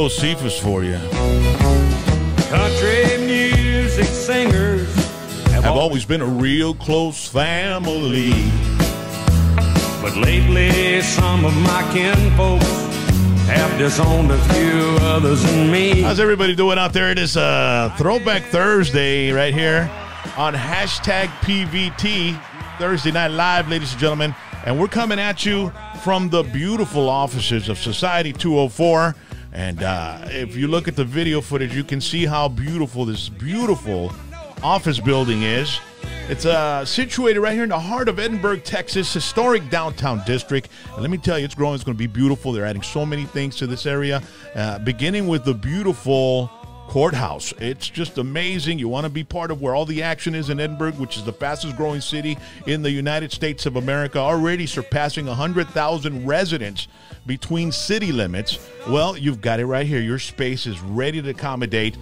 little Cephas for you. Country music singers have always been a real close family. But lately, some of my kinfolks have disowned a few others than me. How's everybody doing out there? It is Throwback Thursday right here on hashtag PVT, Thursday Night Live, ladies and gentlemen. And we're coming at you from the beautiful offices of Society 204. And if you look at the video footage, you can see how beautiful this beautiful office building is. It's situated right here in the heart of Edinburgh, Texas, historic downtown district. And let me tell you, it's growing. It's going to be beautiful. They're adding so many things to this area, beginning with the beautiful courthouse. It's just amazing. You want to be part of where all the action is in Edinburgh, which is the fastest growing city in the United States of America, already surpassing 100,000 residents between city limits. Well, you've got it right here. Your space is ready to accommodate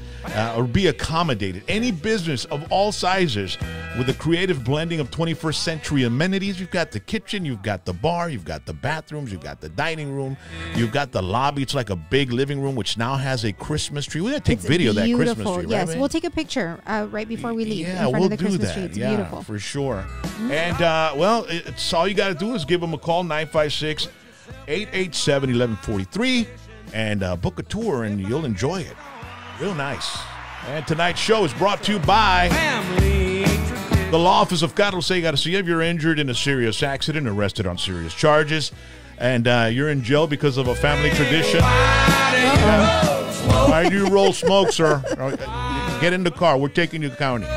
or be accommodated. Any business of all sizes with a creative blending of 21st century amenities. You've got the kitchen, you've got the bar, you've got the bathrooms, you've got the dining room, you've got the lobby. It's like a big living room, which now has a Christmas tree. We're going to take video of that Christmas tree, yes, right? We'll take a picture right before we leave. Yeah, in front we'll of the do Christmas that. tree. It's yeah, beautiful. For sure. And, well, it's all you got to do is give them a call, 956-887-1143, and book a tour, and you'll enjoy it. Real nice. And tonight's show is brought to you by the Law Office of Carlos A. Garcia. If you're injured in a serious accident, arrested on serious charges, and you're in jail because of a family tradition, why do you roll smoke, sir? Get in the car. We're taking you to county.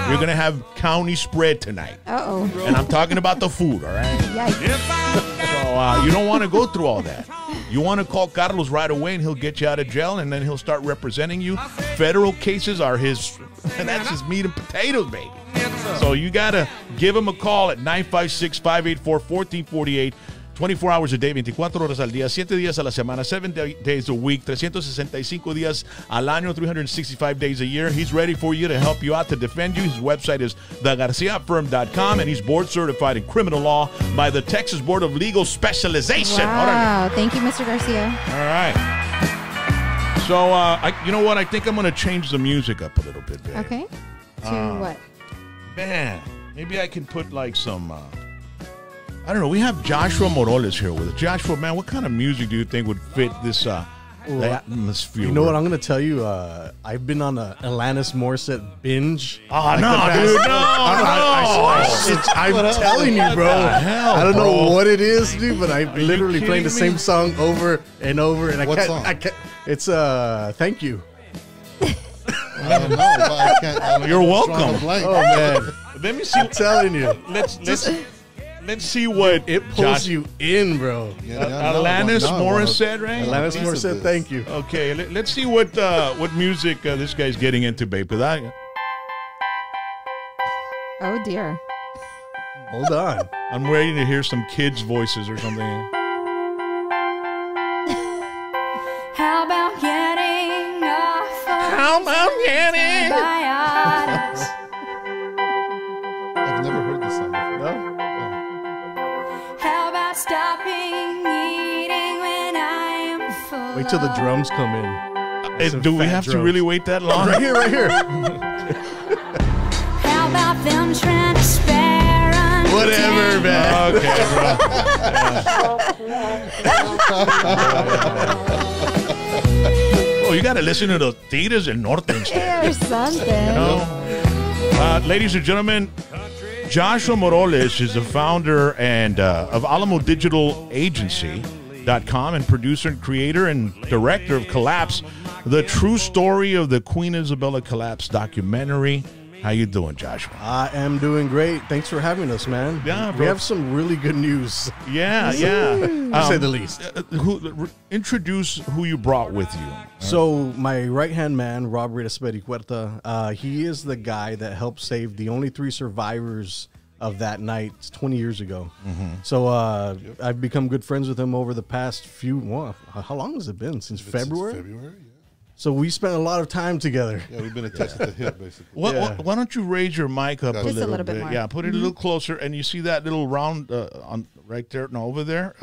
You're going to have county spread tonight. Uh-oh. And I'm talking about the food, all right? Yikes. So you don't want to go through all that. You want to call Carlos right away, and he'll get you out of jail, and then he'll start representing you. Federal cases are his, and that's his meat and potatoes, baby. So you got to give him a call at 956-584-1448. 24 hours a day, 24 horas al día, 7 días a la semana, 7 days a week, 365 días al año, 365 days a year. He's ready for you to help you out, to defend you. His website is thegarciafirm.com, and he's board certified in criminal law by the Texas Board of Legal Specialization. Wow. Thank you, Mr. Garcia. All right. So, you know what? I think I'm going to change the music up a little bit, babe. Okay. To what? Man, maybe I can put like some... I don't know. We have Joshua Morales here with us. Joshua, man, what kind of music do you think would fit this atmosphere? You know what? I'm going to tell you. I've been on a Alanis Morissette binge. Oh, no, dude. I'm telling you, bro. Hell, I don't know what it is, dude, but I'm literally playing the same song over and over. And What I song? can't. It's Thank You. I don't know. I can't, You're welcome. Oh, man. Let me see. I'm telling you. Let's see what It pulls you in, bro. Alanis Morissette, right? Alanis Morissette, thank you. Okay, let's see what music this guy's getting into, babe. Oh, dear. Hold on. I'm waiting to hear some kids' voices or something. How about getting off of How about getting? antibiotics? I've never heard this song before. No? How about stopping eating when I'm full? Wait till the drums come in. Some Do we fat have to drums. really wait that long? Right here, right here. How about them transparent? Whatever, man. Okay, bro. Oh, you got to listen to the Tiras del Norte instead. Or something. Ladies and gentlemen, Joshua Morales is the founder and of Alamo Digital Agency.com and producer and creator and director of Collapse, the true story of the Queen Isabella collapse documentary. How you doing, Joshua? I am doing great. Thanks for having us, man. Yeah, we bro. have some really good news, Yeah. to say the least. Introduce who you brought with you. So my right-hand man, Rob Espericueta, he is the guy that helped save the only 3 survivors of that night 20 years ago. So I've become good friends with him over the past how long has it been? Since February? Since February, yeah. So we spent a lot of time together. Yeah, we've been attached at the hip, basically. Why don't you raise your mic up Just a little bit bit? more. Yeah, put it a little closer, and you see that little round on right there, no, over there.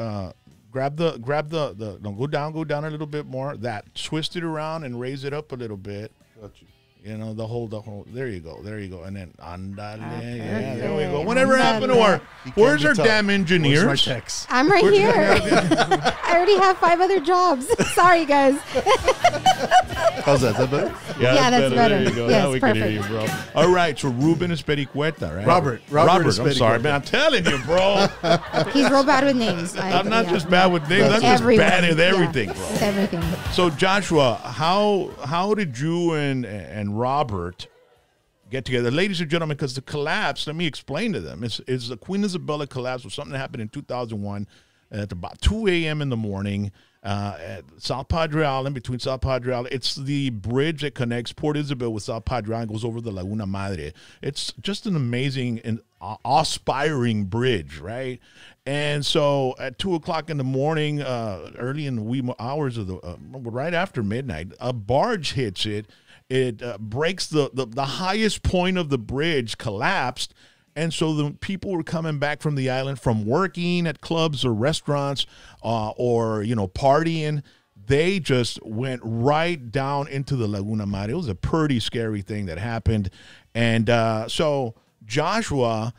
no, go down a little bit more. That twist it around and raise it up a little bit. Got you. You know, the whole. There you go, and then andale. Yeah, there we perfect. go. Whatever happened to our? Where's our damn engineers? Where's my text? I'm right here. I already have 5 other jobs. Sorry, guys. How's that? Is that better? Yeah, that's better. There you go. Yes, Now we can hear you, bro. All right, so Ruben Espericueta, right? Robert I'm Espericueta. sorry, man. I'm telling you, bro. He's real bad with names. I'm not just bad with names. I'm just Everyone. bad at everything, Yeah, bro. with everything. So Joshua, how did you and Robert get together, ladies and gentlemen? Because the collapse, let me explain to them. It's the Queen Isabella collapse was something that happened in 2001 at about 2 a.m. in the morning at South Padre Island, between South Padre Island. It's the bridge that connects Port Isabel with South Padre Island, goes over the Laguna Madre. It's just an amazing and awe-inspiring bridge, right? And so at 2 o'clock in the morning, early in the wee hours of right after midnight, a barge hits it. It breaks the highest point of the bridge, collapsed. And so the people were coming back from the island from working at clubs or restaurants or, partying. They just went right down into the Laguna Madre. It was a pretty scary thing that happened. And so Joshua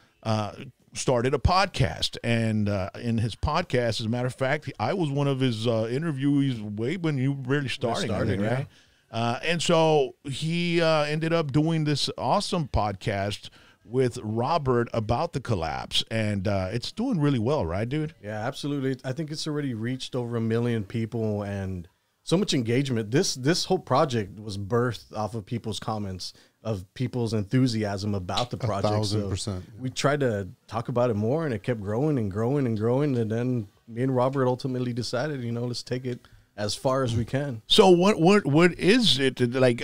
started a podcast. And in his podcast, as a matter of fact, I was one of his interviewees way when you were really starting, right? And so he ended up doing this awesome podcast with Robert about the collapse, and it's doing really well, right, dude? Yeah, absolutely. I think it's already reached over 1 million people and so much engagement. This whole project was birthed off of people's comments, of people's enthusiasm about the project. 1,000%. So we tried to talk about it more, and it kept growing and growing and growing. And then me and Robert ultimately decided, let's take it as far as we can. So what is it like?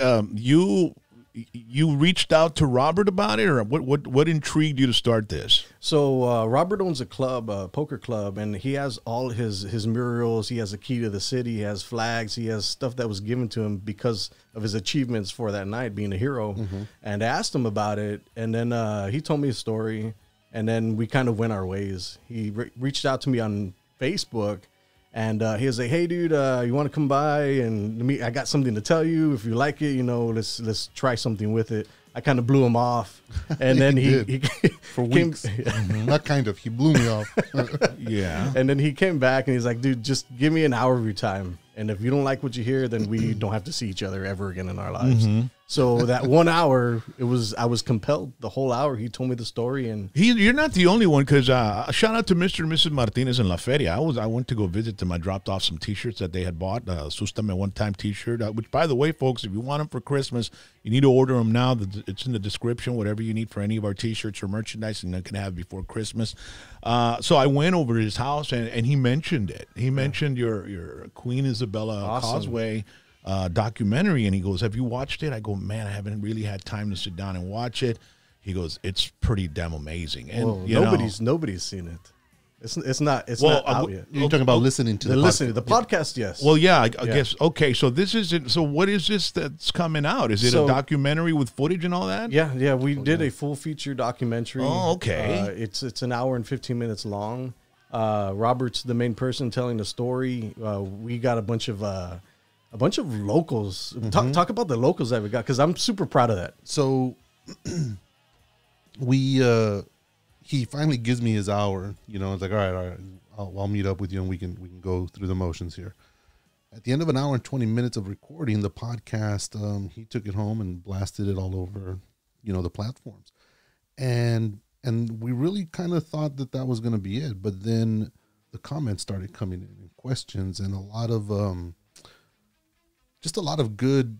You reached out to Robert about it, or what intrigued you to start this? So Robert owns a club, a poker club, and he has all his murals. He has a key to the city. He has flags. He has stuff that was given to him because of his achievements for that night, being a hero. And I asked him about it, and then he told me a story, and then we kind of went our ways. He reached out to me on Facebook. And he was like, "Hey, dude, you want to come by and I got something to tell you. If you like it, let's try something with it." I kind of blew him off, and then he For weeks. Not kind of. He blew me off. Yeah. And then he came back and he's like, "Dude, just give me an hour of your time, and if you don't like what you hear, then we don't have to see each other ever again in our lives." So that 1 hour, I was compelled. The whole hour, he told me the story, and You're not the only one, because shout out to Mr. and Mrs. Martinez in La Feria. I went to go visit them. I dropped off some T-shirts that they had bought, ASUSTAME one-time T-shirt, which, by the way, folks, if you want them for Christmas, you need to order them now. It's in the description, whatever you need for any of our T-shirts or merchandise, and you can have before Christmas. So I went over to his house, and he mentioned it. He mentioned your Queen Isabella Causeway documentary, and he goes, "Have you watched it?" I go, "Man, I haven't really had time to sit down and watch it." He goes, "It's pretty damn amazing." And nobody's seen it. It's not out yet. You're talking about listening to the podcast. The podcast, yes. Well, yeah, I guess. Okay, so this isn't. So what is this that's coming out? Is it a documentary with footage and all that? Yeah. We did a full feature documentary. Oh, okay. It's an hour and 15 minutes long. Robert's the main person telling the story. We got a bunch of locals. Talk about the locals that we got, because I'm super proud of that. So he finally gives me his hour. It's like, all right, I'll meet up with you and we can go through the motions here. At the end of an hour and 20 minutes of recording the podcast, he took it home and blasted it all over, the platforms. And we really kind of thought that was going to be it. But then the comments started coming in and questions, and a lot of good,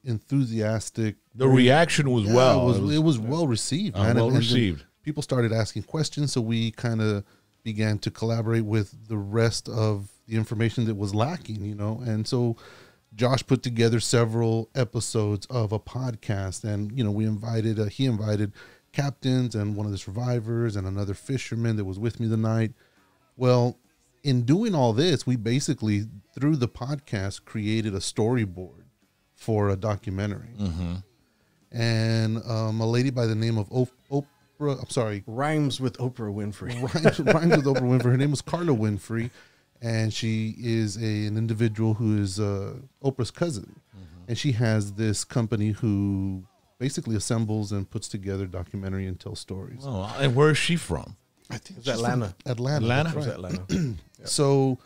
enthusiastic. The reaction was it was well received, man. Well received. People started asking questions, so we kind of began to collaborate with the rest of the information that was lacking, And so Josh put together several episodes of a podcast, and we invited. He invited captains and one of the survivors and another fisherman that was with me the night. Well, in doing all this, we basically, through the podcast, created a storyboard for a documentary. And a lady by the name of Rhymes with Oprah Winfrey. Rhymes with Oprah Winfrey. Her name was Carla Winfrey. and she is an individual who is Oprah's cousin, and she has this company who basically assembles and puts together documentary and tells stories. Oh, and where is she from? I think It's Atlanta. Atlanta. Atlanta? That's right. Atlanta. So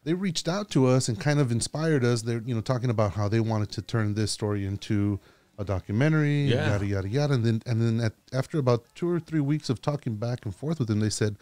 they reached out to us and kind of inspired us. They're talking about how they wanted to turn this story into a documentary, yada yada yada. And then after about 2 or 3 weeks of talking back and forth with them, they said,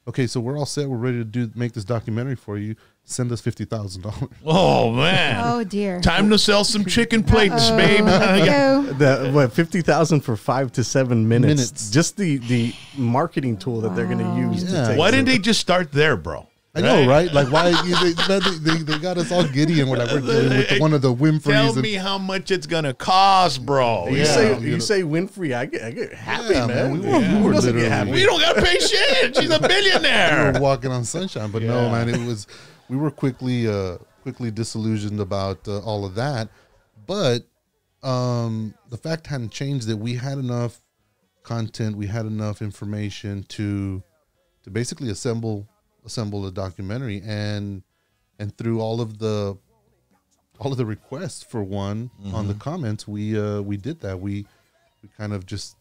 "Okay, so we're all set. We're ready to make this documentary for you. Send us $50,000." Oh man! Oh dear. Time to sell some chicken plates, babe. Let's go. 50,000 for 5 to 7 minutes. Just the marketing tool that they're going to use. Yeah. To take Why didn't they just start there, bro? I know, right? Like, why they got us all giddy, and we're like, we're dealing with one of the Winfrey's. Tell me how much it's gonna cost, bro. You say Winfrey, I get happy, Yeah, man. we were doesn't literally- get happy? We don't gotta pay shit. She's a We billionaire. were walking on sunshine, but no, man, we were quickly disillusioned about all of that. But the fact hadn't changed that we had enough content, we had enough information to basically assemble a documentary, and through all of the requests for one on the comments, we did that. We kind of just,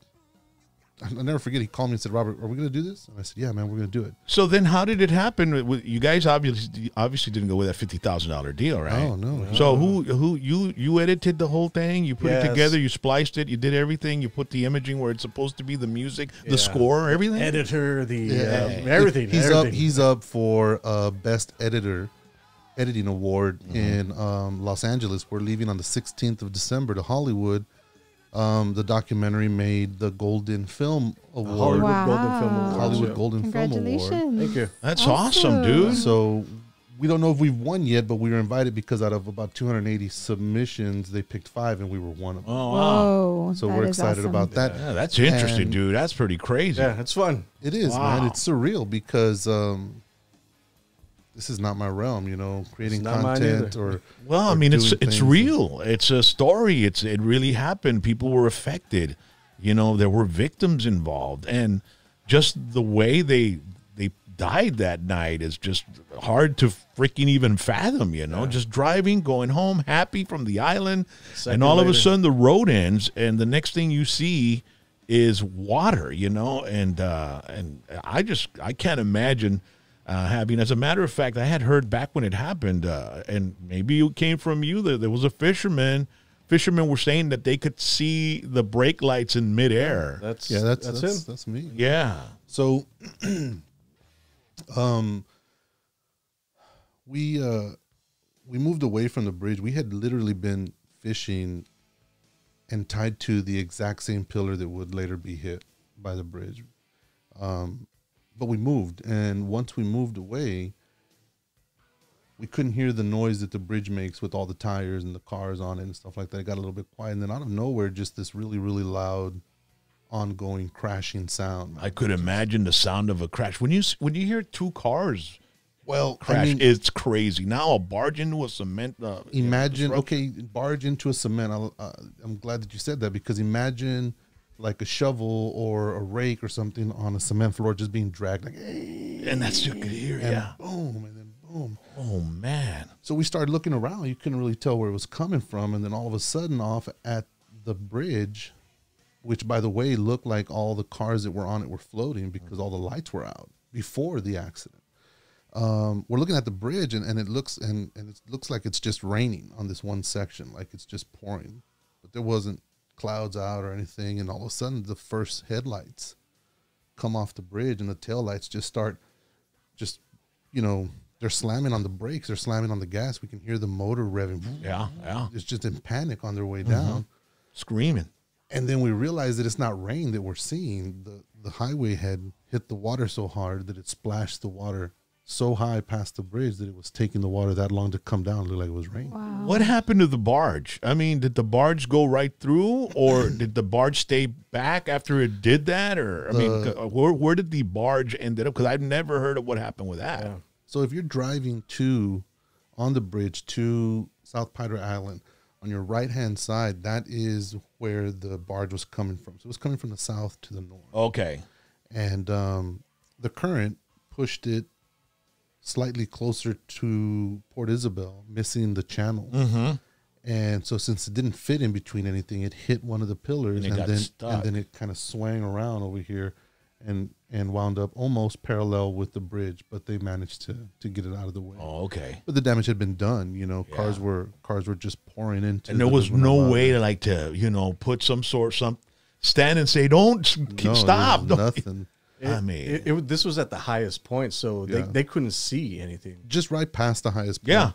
I'll never forget, he called me and said, "Robert, are we going to do this?" And I said, "Yeah, man, we're going to do it." So then, how did it happen? You guys obviously didn't go with that $50,000 deal, right? Oh, no. So who you edited the whole thing? You put it Yes. together. You spliced it. You did everything. You put the imaging where it's supposed to be, the music, the score, everything. Editor, everything. He's up for best editing award in Los Angeles. We're leaving on the 16th of December to Hollywood. The documentary made the Golden Film Award. Wow. Golden Film Award. Hollywood Golden Film Award. Congratulations. Thank you. That's awesome, dude. So we don't know if we've won yet, but we were invited because out of about 280 submissions, they picked 5, and we were one of them. Oh wow. Whoa. So that we're is excited awesome. about that. Yeah, that's interesting, And- dude. That's pretty crazy. Yeah, it's fun. It is, Wow. man. It's surreal because this is not my realm, creating It's not mine content either. or. Well, I or mean, doing it's things. real. It's a story. It really happened. People were affected. There were victims involved, and just the way they died that night is just hard to freaking even fathom. Just driving, going home, happy from the island, Second and all of a later. sudden the road ends, and the next thing you see is water. And I can't imagine. Having, as a matter of fact, I had heard back when it happened, and maybe it came from you, that there was a fisherman. Fishermen were saying that they could see the brake lights in midair. That's Yeah, that's him. That's me. Yeah. So, we moved away from the bridge. We had literally been fishing and tied to the exact same pillar that would later be hit by the bridge. But we moved, and once we moved away, we couldn't hear the noise that the bridge makes with all the tires and the cars on it and stuff like that. It got a little bit quiet, and then out of nowhere, just this really, really loud, ongoing crashing sound. I could imagine the sound of a crash. When you hear two cars Well, crash, I mean, it's crazy. Now a barge into a cement. imagine, okay, barge into a cement. I'm glad that you said that, because imagine like a shovel or a rake or something on a cement floor just being dragged, like, and that's you could hear. and Yeah. boom, and then boom. Oh man. So we started looking around. You couldn't really tell where it was coming from, and then all of a sudden, off at the bridge, which by the way looked like all the cars that were on it were floating because all the lights were out before the accident. We're looking at the bridge, and it looks like it's just raining on this one section, like it's just pouring, but there wasn't clouds out or anything. And all of a sudden, the first headlights come off the bridge, and the taillights just start, they're slamming on the brakes, they're slamming on the gas. We can hear the motor revving. Yeah. It's just in panic on their way down. Screaming. And then we realize that it's not rain that we're seeing. The highway had hit the water so hard that it splashed the water so high past the bridge that it was taking the water that long to come down. It looked like it was rain. Wow. What happened to the barge? I mean, did the barge go right through, or did the barge stay back after it did that? Or I mean, where did the barge ended up? Because I've never heard of what happened with that. Yeah. So if you're driving on the bridge to South Padre Island, on your right-hand side, that is where the barge was coming from. So it was coming from the south to the north. Okay. And the current pushed it slightly closer to Port Isabel, missing the channel. And so since it didn't fit in between anything, it hit one of the pillars, And it got stuck. and then it kind of swang around over here and wound up almost parallel with the bridge, but they managed to get it out of the way. Oh, okay. But the damage had been done, you know. Cars were just pouring into, And there was no way to like to, you know, put some stand and say, don't stop. There was nothing. I mean, This was at the highest point, so they couldn't see anything. Just right past the highest point. Yeah.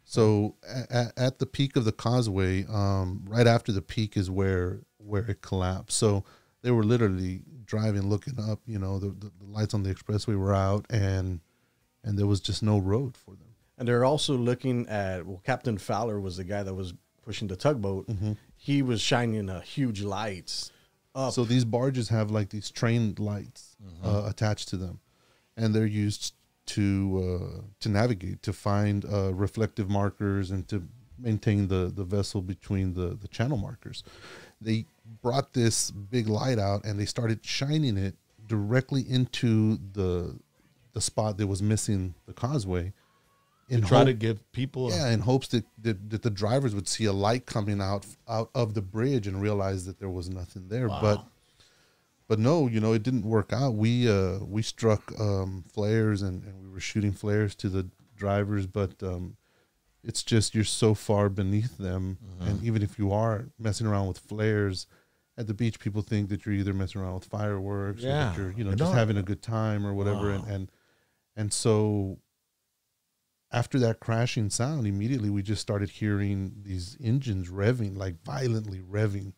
So at the peak of the causeway, right after the peak is where it collapsed. So they were literally driving, looking up, you know, the lights on the expressway were out, and there was just no road for them. And they're also looking at, well, Captain Fowler was the guy that was pushing the tugboat. He was shining a huge lights up. So these barges have like these train lights attached to them, and they're used to navigate, to find reflective markers, and to maintain the vessel between the channel markers. They brought this big light out, and they started shining it directly into the spot that was missing the causeway. try to give people in hopes that the drivers would see a light coming out of the bridge and realize that there was nothing there. Wow. But no, you know, it didn't work out. We struck flares, and we were shooting flares to the drivers, but it's just you're so far beneath them. And even if you are messing around with flares at the beach, people think that you're either messing around with fireworks or that you're, you know, just having a good time or whatever. Wow. And so after that crashing sound, immediately we just started hearing these engines revving, like violently revving,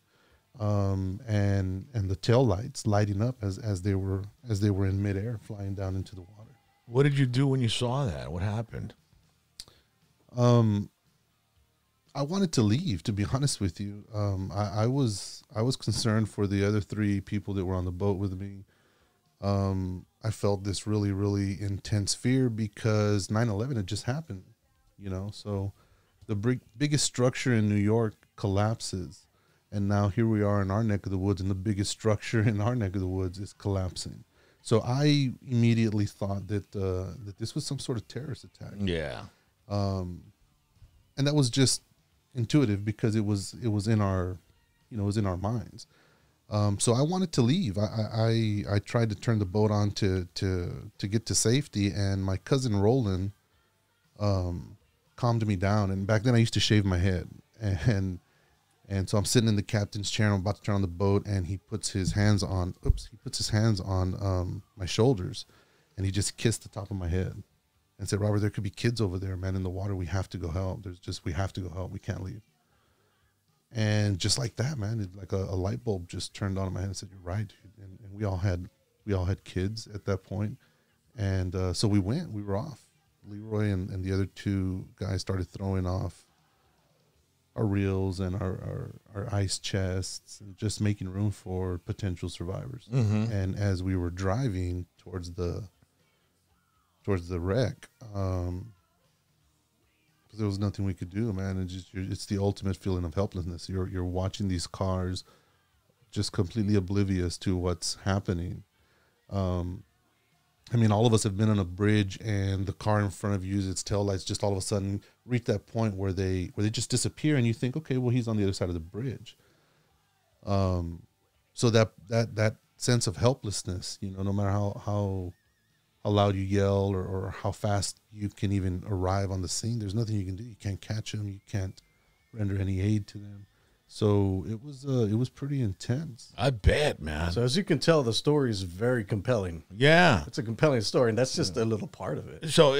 and the tail lights lighting up as they were in midair, flying down into the water. What did you do when you saw that? What happened? I wanted to leave, to be honest with you. I was concerned for the other 3 people that were on the boat with me. I felt this really, really intense fear because 9/11 had just happened, you know. So the biggest structure in New York collapses, and now here we are in our neck of the woods, and the biggest structure in our neck of the woods is collapsing. So I immediately thought that this was some sort of terrorist attack. Yeah. And that was just intuitive because it was in our, you know, it was in our minds. So I wanted to leave. I tried to turn the boat on to get to safety, and my cousin Roland calmed me down. And back then I used to shave my head, and so I'm sitting in the captain's chair, and I'm about to turn on the boat, and he puts his hands on my shoulders, and he just kissed the top of my head and said, "Robert, there could be kids over there, man, in the water. We have to go help. We have to go help. We can't leave." And just like that, man, like a light bulb just turned on in my head and said, "You're right, dude." And we all had kids at that point. And so we were off. Leroy and the other 2 guys started throwing off our reels and our ice chests and just making room for potential survivors. And as we were driving towards the wreck, there was nothing we could do, man. It's the ultimate feeling of helplessness. You're watching these cars just completely oblivious to what's happening. I mean, all of us have been on a bridge, and the car in front of you, its taillights just all of a sudden reach that point where they just disappear, and you think, okay, well, he's on the other side of the bridge. So that sense of helplessness, you know, no matter how loud you yell or how fast you can even arrive on the scene, there's nothing you can do. You can't catch them. You can't render any aid to them. So it was pretty intense. I bet, man. So as you can tell, the story is very compelling. Yeah. It's a compelling story, and that's just a little part of it. So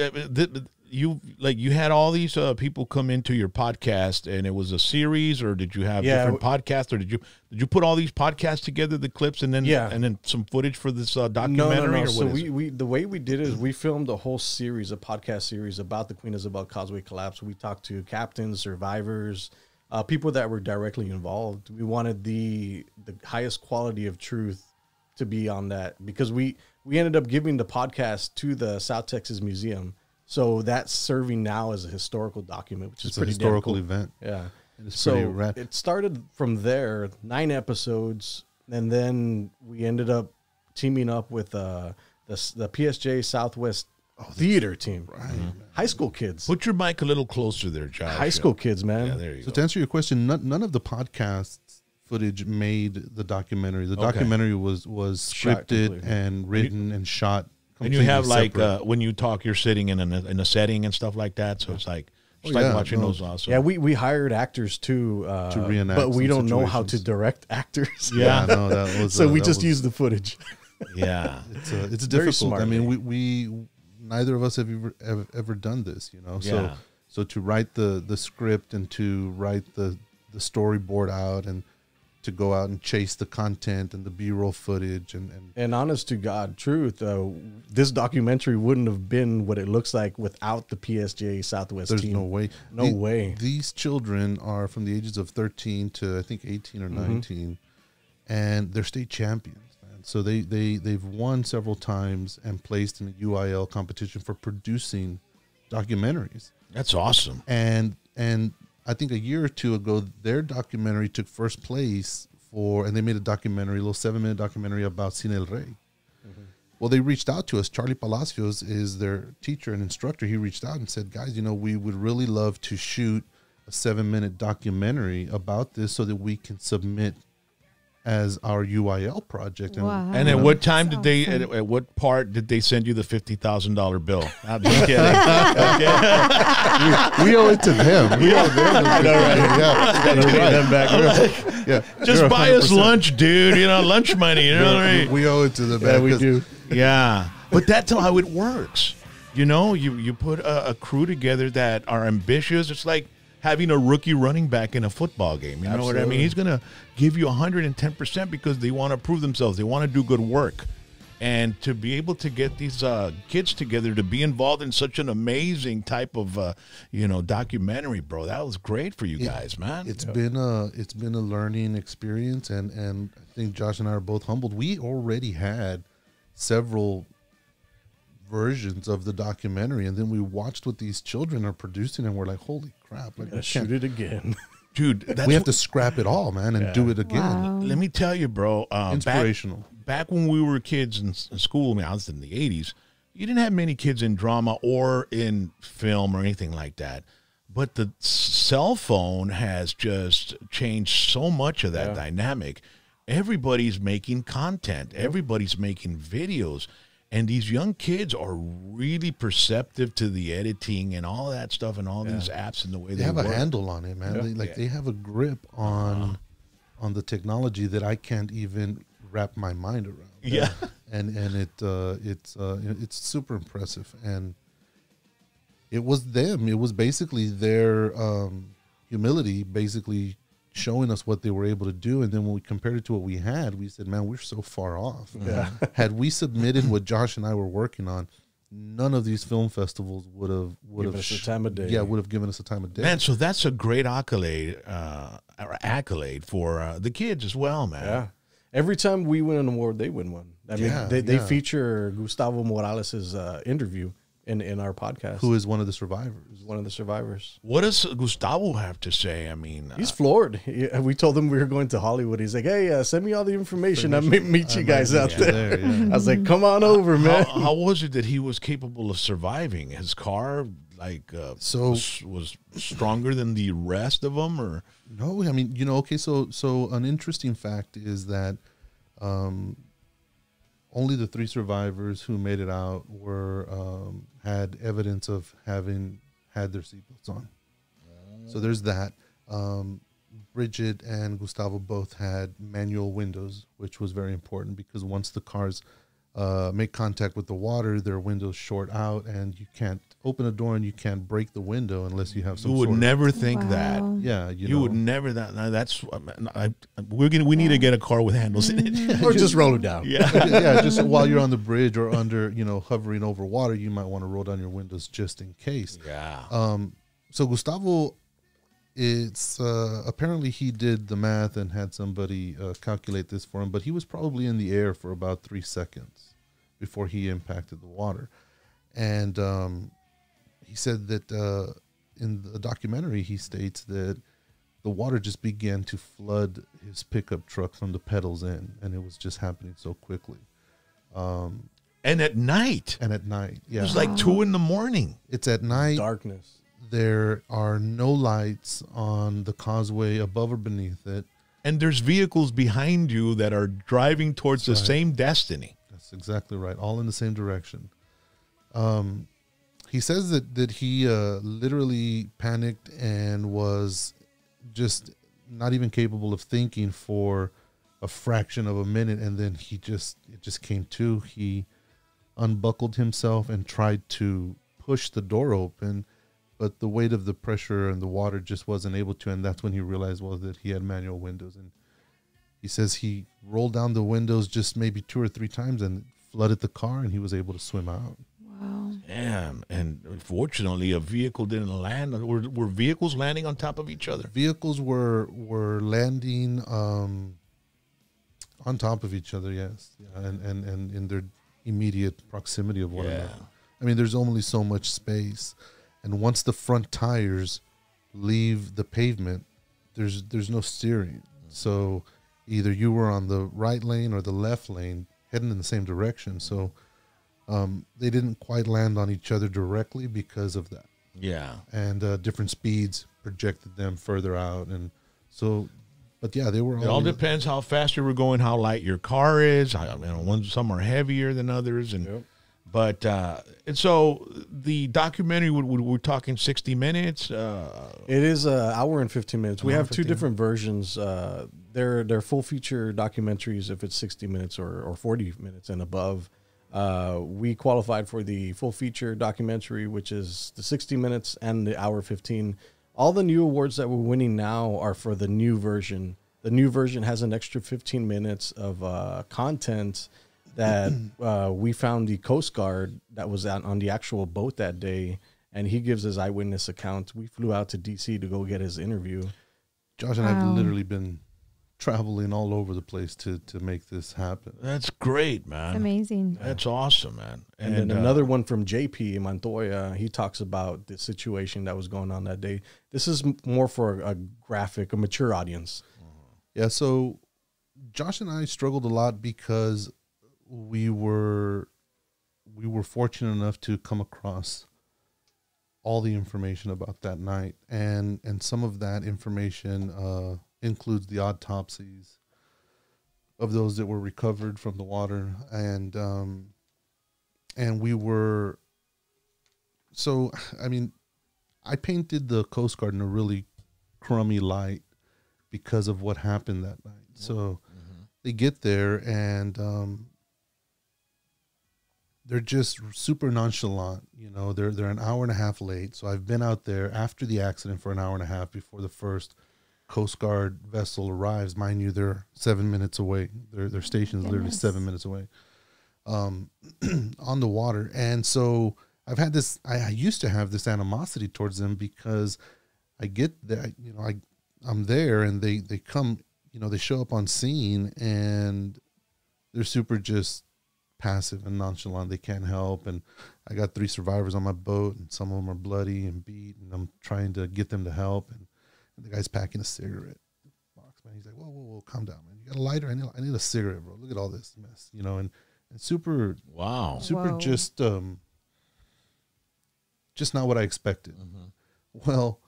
you had all these people come into your podcast, and it was a series, or did you have different podcasts, or did you put all these podcasts together, the clips, and then some footage for this documentary? No. Or So what is it? we the way we did it is we filmed a whole series, a podcast series about the Queen Isabel Causeway collapse. We talked to captains, survivors, people that were directly involved. We wanted the highest quality of truth to be on that, because we ended up giving the podcast to the South Texas Museum. So that's serving now as a historical document, which is pretty a historical cool. event. Yeah. It's pretty So rad. it started from there, 9 episodes, and then we ended up teaming up with the PSJ Southwest theater team, high school kids, Put your mic a little closer there, Josh. high school kids, man. Yeah, there you So go. to answer your question, none of the podcast footage made the documentary. The documentary was Shot scripted completely. and written and shot. And you have like separate. when you talk, you're sitting in a setting and stuff like that. So it's like watching those also. Yeah, we hired actors too To reenact but we some don't know how to situations. direct actors. Yeah. no, that was So we that just was- use the footage. Yeah. It's Very difficult. smart, I mean, man. we neither of us have ever done this, you know. Yeah. So to write the script and to write the storyboard out and to go out and chase the content and the B-roll footage and And honest to God, truth, this documentary wouldn't have been what it looks like without the PSJ Southwest there's team. no way. No way. These children are from the ages of 13 to I think 18 or 19, and they're state champions, man. So they've won several times and placed in the UIL competition for producing documentaries. That's awesome. And I think a year or two ago, their documentary took first place and they made a documentary, a little 7-minute documentary about Cine El Rey. Well, they reached out to us. Charlie Palacios is their teacher and instructor. He reached out and said, guys, you know, we would really love to shoot a 7-minute documentary about this so that we can submit as our UIL project. Wow. And at what time did That's they? awesome. At what part did they send you the $50,000 bill? I'm just kidding. We owe it to them. We owe them. Yeah. Just You're buy us 100%. lunch, dude. You know, lunch money. You know what I mean? We owe it to them. Yeah, we do. Yeah, but that's how it works. You know, you put a crew together that are ambitious. It's like having a rookie running back in a football game. You know what I mean? Absolutely. He's going to give you 110% because they want to prove themselves. They want to do good work. And to be able to get these kids together to be involved in such an amazing type of, documentary, bro, that was great for you guys, man. It's been a learning experience, and I think Josh and I are both humbled. We already had several versions of the documentary, and then we watched what these children are producing, and we're like, holy crap! Like, we Gotta shoot it again. Dude, that's we have to scrap it all, man, and do it again. Wow. let me tell you, bro. Inspirational. Back when we were kids in school, I mean, I was in the 80s, you didn't have many kids in drama or in film or anything like that. But the cell phone has just changed so much of that dynamic. Everybody's making content. Everybody's making videos. And these young kids are really perceptive to the editing and all that stuff and all these apps and the way They they have work. a handle on it, man. They have a grip on the technology that I can't even wrap my mind around. Yeah. and it's super impressive. And it was them. It was basically their humility, basically showing us what they were able to do. And then when we compared it to what we had, we said, man, we're so far off. Had we submitted what Josh and I were working on, none of these film festivals would have Give us the time of day. Yeah, would have given us a time of day. Man, so that's a great accolade for the kids as well, man. Yeah. Every time we win an award, they win one. I mean, Yeah, they yeah. feature Gustavo Morales' interview in our podcast. Who is one of the survivors? One of the survivors. What does Gustavo have to say? I mean, He's floored. We told him we were going to Hollywood. He's like, hey, send me all the information. I may meet you guys out there. yeah. I was like, come on over, man. how was it that he was capable of surviving? His car, was stronger than the rest of them, or No, I mean, okay, so an interesting fact is that only the 3 survivors who made it out had evidence of having had their seatbelts on. So there's that. Bridget and Gustavo both had manual windows, which was very important because once the cars make contact with the water, their windows short out, and you can't open a door and you can't break the window unless you have some. you would sort of- never think that. Wow. Yeah, You would never. That's we need to get a car with handles in it. Or just roll it down. Yeah. Yeah, just while you're on the bridge or under, hovering over water, you might want to roll down your windows just in case. Yeah. So Gustavo, it's apparently he did the math and had somebody calculate this for him, but he was probably in the air for about 3 seconds before he impacted the water. And he said that in the documentary, he states that the water just began to flood his pickup truck from the pedals in, and it was just happening so quickly. And And at night. And at night, yeah. It was like 2 a.m. It's at night. Darkness. There are no lights on the causeway above or beneath it. And there's vehicles behind you that are driving towards the same destiny. That's exactly right. All in the same direction. He says that he literally panicked and was just not even capable of thinking for a fraction of a minute, and then it just came to. He unbuckled himself and tried to push the door open, but the weight of the pressure and the water just wasn't able to, and that's when he realized that he had manual windows. And he says he rolled down the windows just maybe 2 or 3 times and flooded the car, and he was able to swim out. Wow. Damn. And unfortunately, a vehicle didn't land. Were vehicles landing on top of each other? Vehicles were landing on top of each other, yes. Yeah, and in their immediate proximity of one another. I mean, there's only so much space. And once the front tires leave the pavement, there's no steering. So either you were on the right lane or the left lane heading in the same direction. So they didn't quite land on each other directly because of that. Yeah. And different speeds projected them further out. And so, but yeah, they were It all depends how fast you were going, how light your car is. Some are heavier than others. And but and so the documentary, we're talking 60 minutes. It is an hour and 15 minutes. We have 2 different versions. They're full feature documentaries if it's 60 minutes or 40 minutes and above. We qualified for the full feature documentary, which is the 60 minutes and the hour 15. All the new awards that we're winning now are for the new version. The new version has an extra 15 minutes of content that we found the Coast Guard that was out on the actual boat that day, and he gives his eyewitness account. We flew out to D.C. to go get his interview. Josh and I have literally been traveling all over the place to make this happen. That's great, man. It's amazing. That's awesome, man. And then another one from JP Montoya, he talks about the situation that was going on that day. This is more for a mature audience. Yeah, so Josh and I struggled a lot because we were fortunate enough to come across all the information about that night, and some of that information includes the autopsies of those that were recovered from the water, and we were, so I mean, I painted the Coast Guard in a really crummy light because of what happened that night. So they get there and they're just super nonchalant, you know. They're an hour and a half late. So I've been out there after the accident for an hour and a half before the first Coast Guard vessel arrives. Mind you, they're 7 minutes away. Their station is literally 7 minutes away on the water. And so I've had this, I used to have this animosity towards them because I get there, you know, I'm there and they come, you know, they show up on scene and they're super just passive and nonchalant. They can't help. And I got 3 survivors on my boat and some of them are bloody and beat, and I'm trying to get them to help. And the guy's packing a cigarette box, man. He's like, whoa, calm down, man. You got a lighter? I need a cigarette, bro. Look at all this mess, you know, and super, super just not what I expected. Well,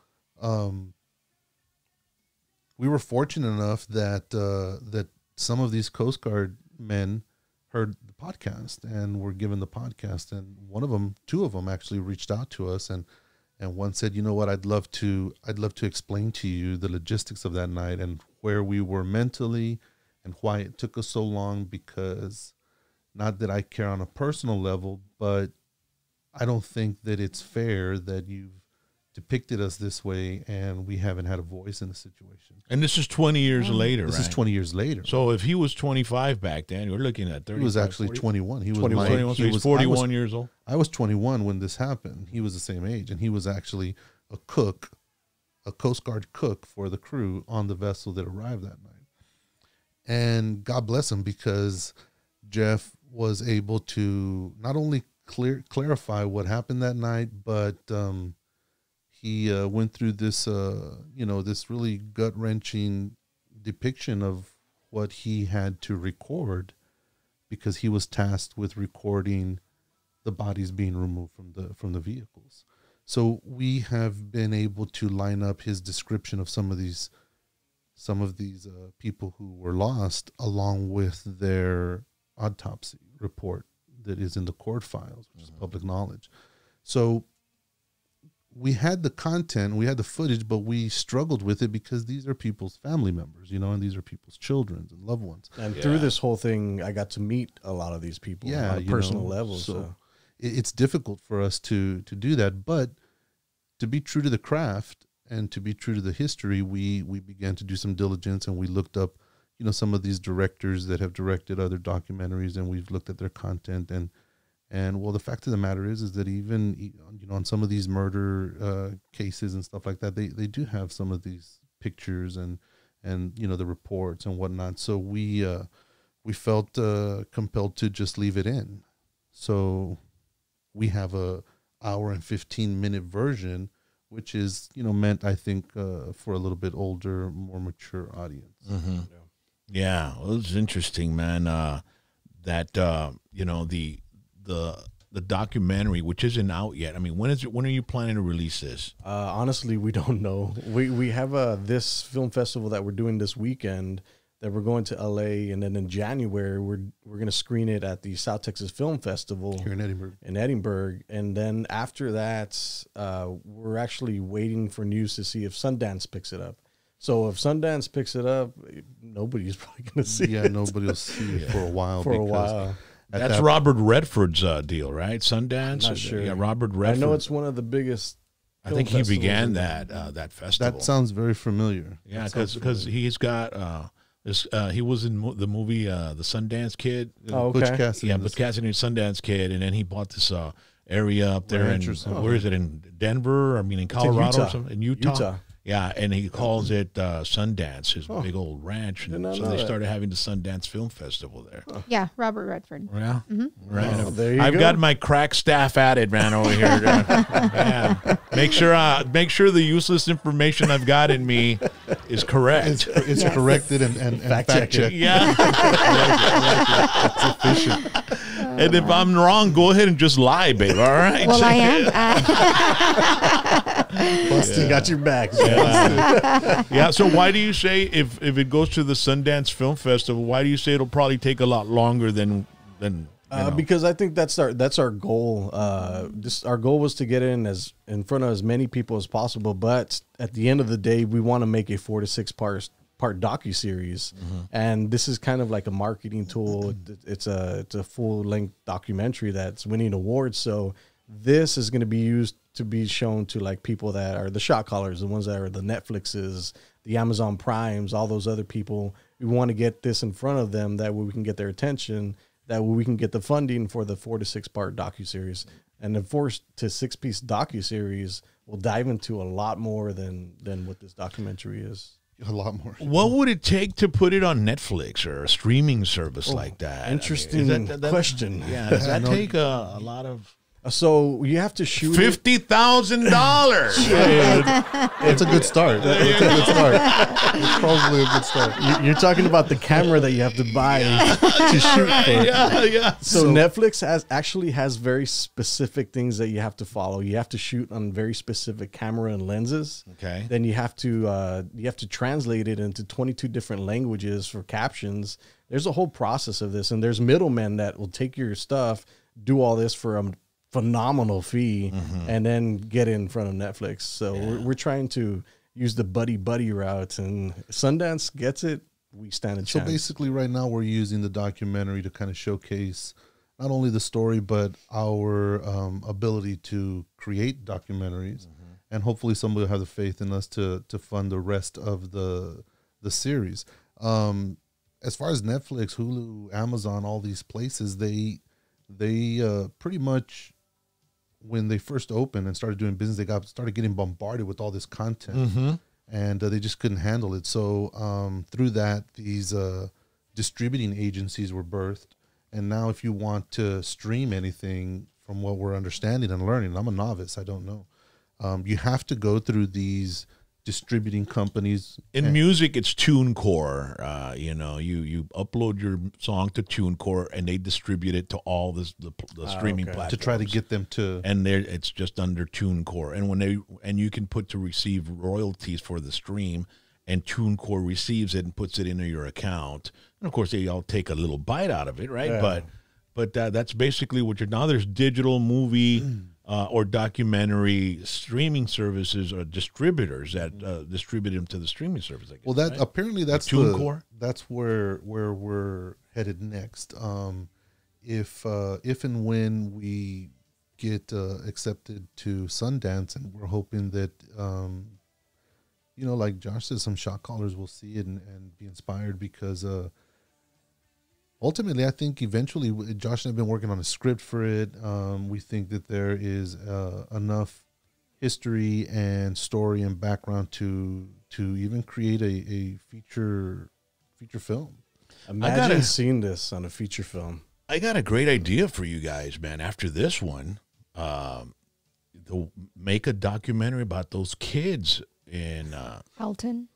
we were fortunate enough that that some of these Coast Guard men heard the podcast and were given the podcast, and two of them actually reached out to us, and one said, you know what, I'd love to explain to you the logistics of that night and where we were mentally and why it took us so long, because not that I care on a personal level, but I don't think that it's fair that you've depicted us this way and we haven't had a voice in the situation. And this is 20 years later, This is 20 years later. So if he was 25 back then, you're looking at 30. He was actually 21. He was 21, so he's 41 years old. I was 21 when this happened. He was the same age, and he was actually a cook, a Coast Guard cook for the crew on the vessel that arrived that night. And God bless him, because Jeff was able to not only clarify what happened that night, but he went through this, this really gut-wrenching depiction of what he had to record because he was tasked with recording the bodies being removed from the vehicles. So we have been able to line up his description of some of these people who were lost, along with their autopsy report that is in the court files, which is public knowledge. So we had the content, we had the footage, but we struggled with it because these are people's family members, and these are people's children and loved ones. And through this whole thing, I got to meet a lot of these people on a personal level. So it's difficult for us to do that, but to be true to the craft and to be true to the history, we began to do some diligence, and we looked up, some of these directors that have directed other documentaries, and we've looked at their content. And well, the fact of the matter is that even, on some of these murder cases and stuff like that, they do have some of these pictures and the reports and whatnot. So we felt compelled to just leave it in. So we have a hour and 15-minute version, which is, meant, I think, for a little bit older, more mature audience. Mm-hmm. Yeah, well, it's interesting, man. That the documentary, which isn't out yet. I mean, when are you planning to release this? Honestly, we don't know. We have this film festival that we're doing this weekend, that we're going to LA, and then in January we're going to screen it at the South Texas Film Festival here in Edinburgh. And then after that, we're actually waiting for news to see if Sundance picks it up. So if Sundance picks it up, nobody's probably going to see it. Yeah, nobody will see it for a while. That's Robert Redford's deal, right? Sundance. I'm not sure. Yeah, Robert Redford. I know it's one of the biggest. I think he began that festival. That sounds very familiar. Yeah, because he's got he was in the movie The Sundance Kid. Oh, okay. Butch Cassidy. Yeah, Butch Cassidy and Sundance Kid, and then he bought this area up there in where is it, in Denver? I mean, in Colorado or something? In Utah. Yeah, and he calls it Sundance, his big old ranch. And so they started having the Sundance Film Festival there. Yeah, Robert Redford. Yeah, right. Oh, there you I've go. got my crack staff at it, man, over here. Man, make sure the useless information I've got in me is correct. It's corrected and fact checked. Yeah. It's efficient. And if I'm wrong, go ahead and just lie, babe. All right. Well, I am. Busty got your back. Yeah. So why do you say if it goes to the Sundance Film Festival, why do you say it'll probably take a lot longer than because I think that's our goal. Our goal was to get in front of as many people as possible. But at the end of the day, we want to make a 4 to 6 part docuseries, and this is kind of like a marketing tool. It's a full length documentary that's winning awards. So this is going to be used to be shown to like people that are the shot callers, the ones that are the Netflixes, the Amazon Primes, all those other people. We want to get this in front of them, that way we can get their attention, that way we can get the funding for the 4 to 6 part docuseries. And the 4 to 6 piece docuseries will dive into a lot more than what this documentary is. A lot more. What would it take to put it on Netflix or a streaming service like that? Interesting question. Yeah, does that take a lot of? So you have to shoot $50,000. It's a good start. It's a good start. It's probably a good start. You're talking about the camera that you have to buy to shoot for. Yeah. So Netflix actually has very specific things that you have to follow. You have to shoot on very specific camera and lenses. Okay. Then you have to translate it into 22 different languages for captions. There's a whole process of this, and there's middlemen that will take your stuff, do all this for a phenomenal fee, and then get it in front of Netflix. So we're trying to use the buddy route, and Sundance gets it, we stand a chance. So basically right now we're using the documentary to kind of showcase not only the story, but our ability to create documentaries, and hopefully somebody will have the faith in us to fund the rest of the series. As far as Netflix, Hulu, Amazon, all these places, they pretty much, when they first opened and started doing business, they started getting bombarded with all this content, and they just couldn't handle it. So through that, these distributing agencies were birthed. And now if you want to stream anything, from what we're understanding and learning, I'm a novice, I don't know, you have to go through these distributing companies. In music, it's TuneCore. You know, you upload your song to TuneCore, and they distribute it to all the streaming platforms to try to get them to. And it's just under TuneCore. And you can put to receive royalties for the stream, and TuneCore receives it and puts it into your account. And of course, they all take a little bite out of it, right? Yeah. But that's basically what you're now. There's digital movie. Or documentary streaming services or distributors that distribute them to the streaming service. I guess, Well, that right? apparently that's TuneCore? That's where we're headed next. If and when we get accepted to Sundance, and we're hoping that you know, like Josh says, some shot callers will see it and be inspired, because ultimately, I think eventually, Josh and I have been working on a script for it. We think that there is enough history and story and background to even create a feature film. Imagine seeing this on a feature film. I got a great idea for you guys, man. After this one, to make a documentary about those kids in Alton.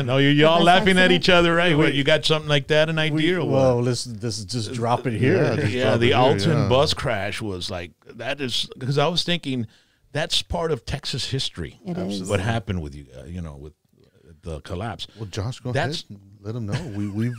Oh, you're all bus laughing at accident? each other, right? Wait, you got something like that, an idea? Or what? Well, let's just drop it here. Yeah, the Alton bus crash was like, that is, because I was thinking that's part of Texas history. It is. What happened with you, you know, with the collapse. Well, Josh, go That's- ahead. Let them know. We've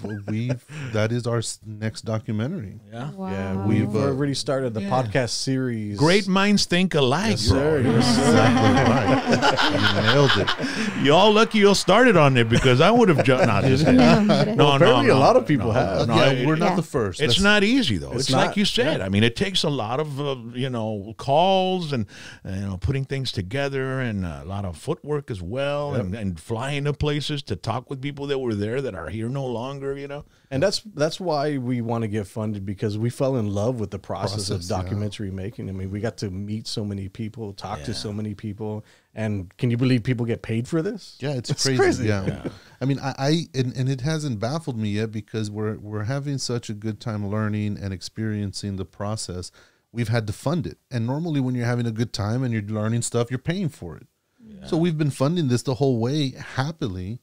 that is our next documentary. Yeah. Wow. Yeah, we've already started the podcast series. Great minds think alike, Yes, bro. sir. Yes, sir. Exactly right. You nailed it. You all lucky you started on it, because I would have jumped. Not just no, Apparently a lot of people have. Yeah, we're not Yeah. the first. It's That's- not easy though. It's like not, you said. I mean, it takes a lot of you know, calls and you know, putting things together, and a lot of footwork as well, and flying to places to talk with people that were there that are here no longer. You know, And that's why we want to get funded, because we fell in love with the process of Process, yeah. documentary making. I mean, we got to meet so many people, talk to so many people, and can you believe people get paid for this? Yeah, it's crazy. Yeah. I mean, and it hasn't baffled me yet, because we're having such a good time learning and experiencing the process. We've had to fund it. And normally when you're having a good time and you're learning stuff, you're paying for it. Yeah. So we've been funding this the whole way happily.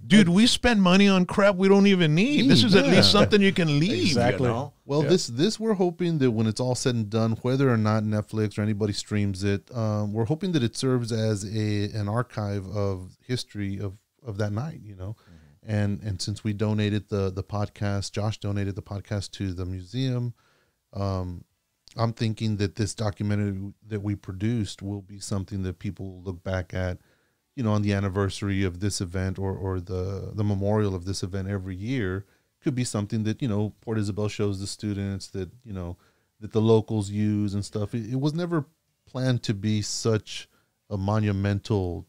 dude, we spend money on crap we don't even need. This is at Yeah. least something you can leave. Exactly. You know? Well, this we're hoping that when it's all said and done, whether or not Netflix or anybody streams it, we're hoping that it serves as an archive of history of that night, you know. And since we donated the podcast, Josh donated the podcast to the museum. I'm thinking that this documentary that we produced will be something that people will look back at, you know, on the anniversary of this event or the memorial of this event every year. Could be something that, you know, Port Isabel shows the students, that, you know, that the locals use and stuff. It was never planned to be such a monumental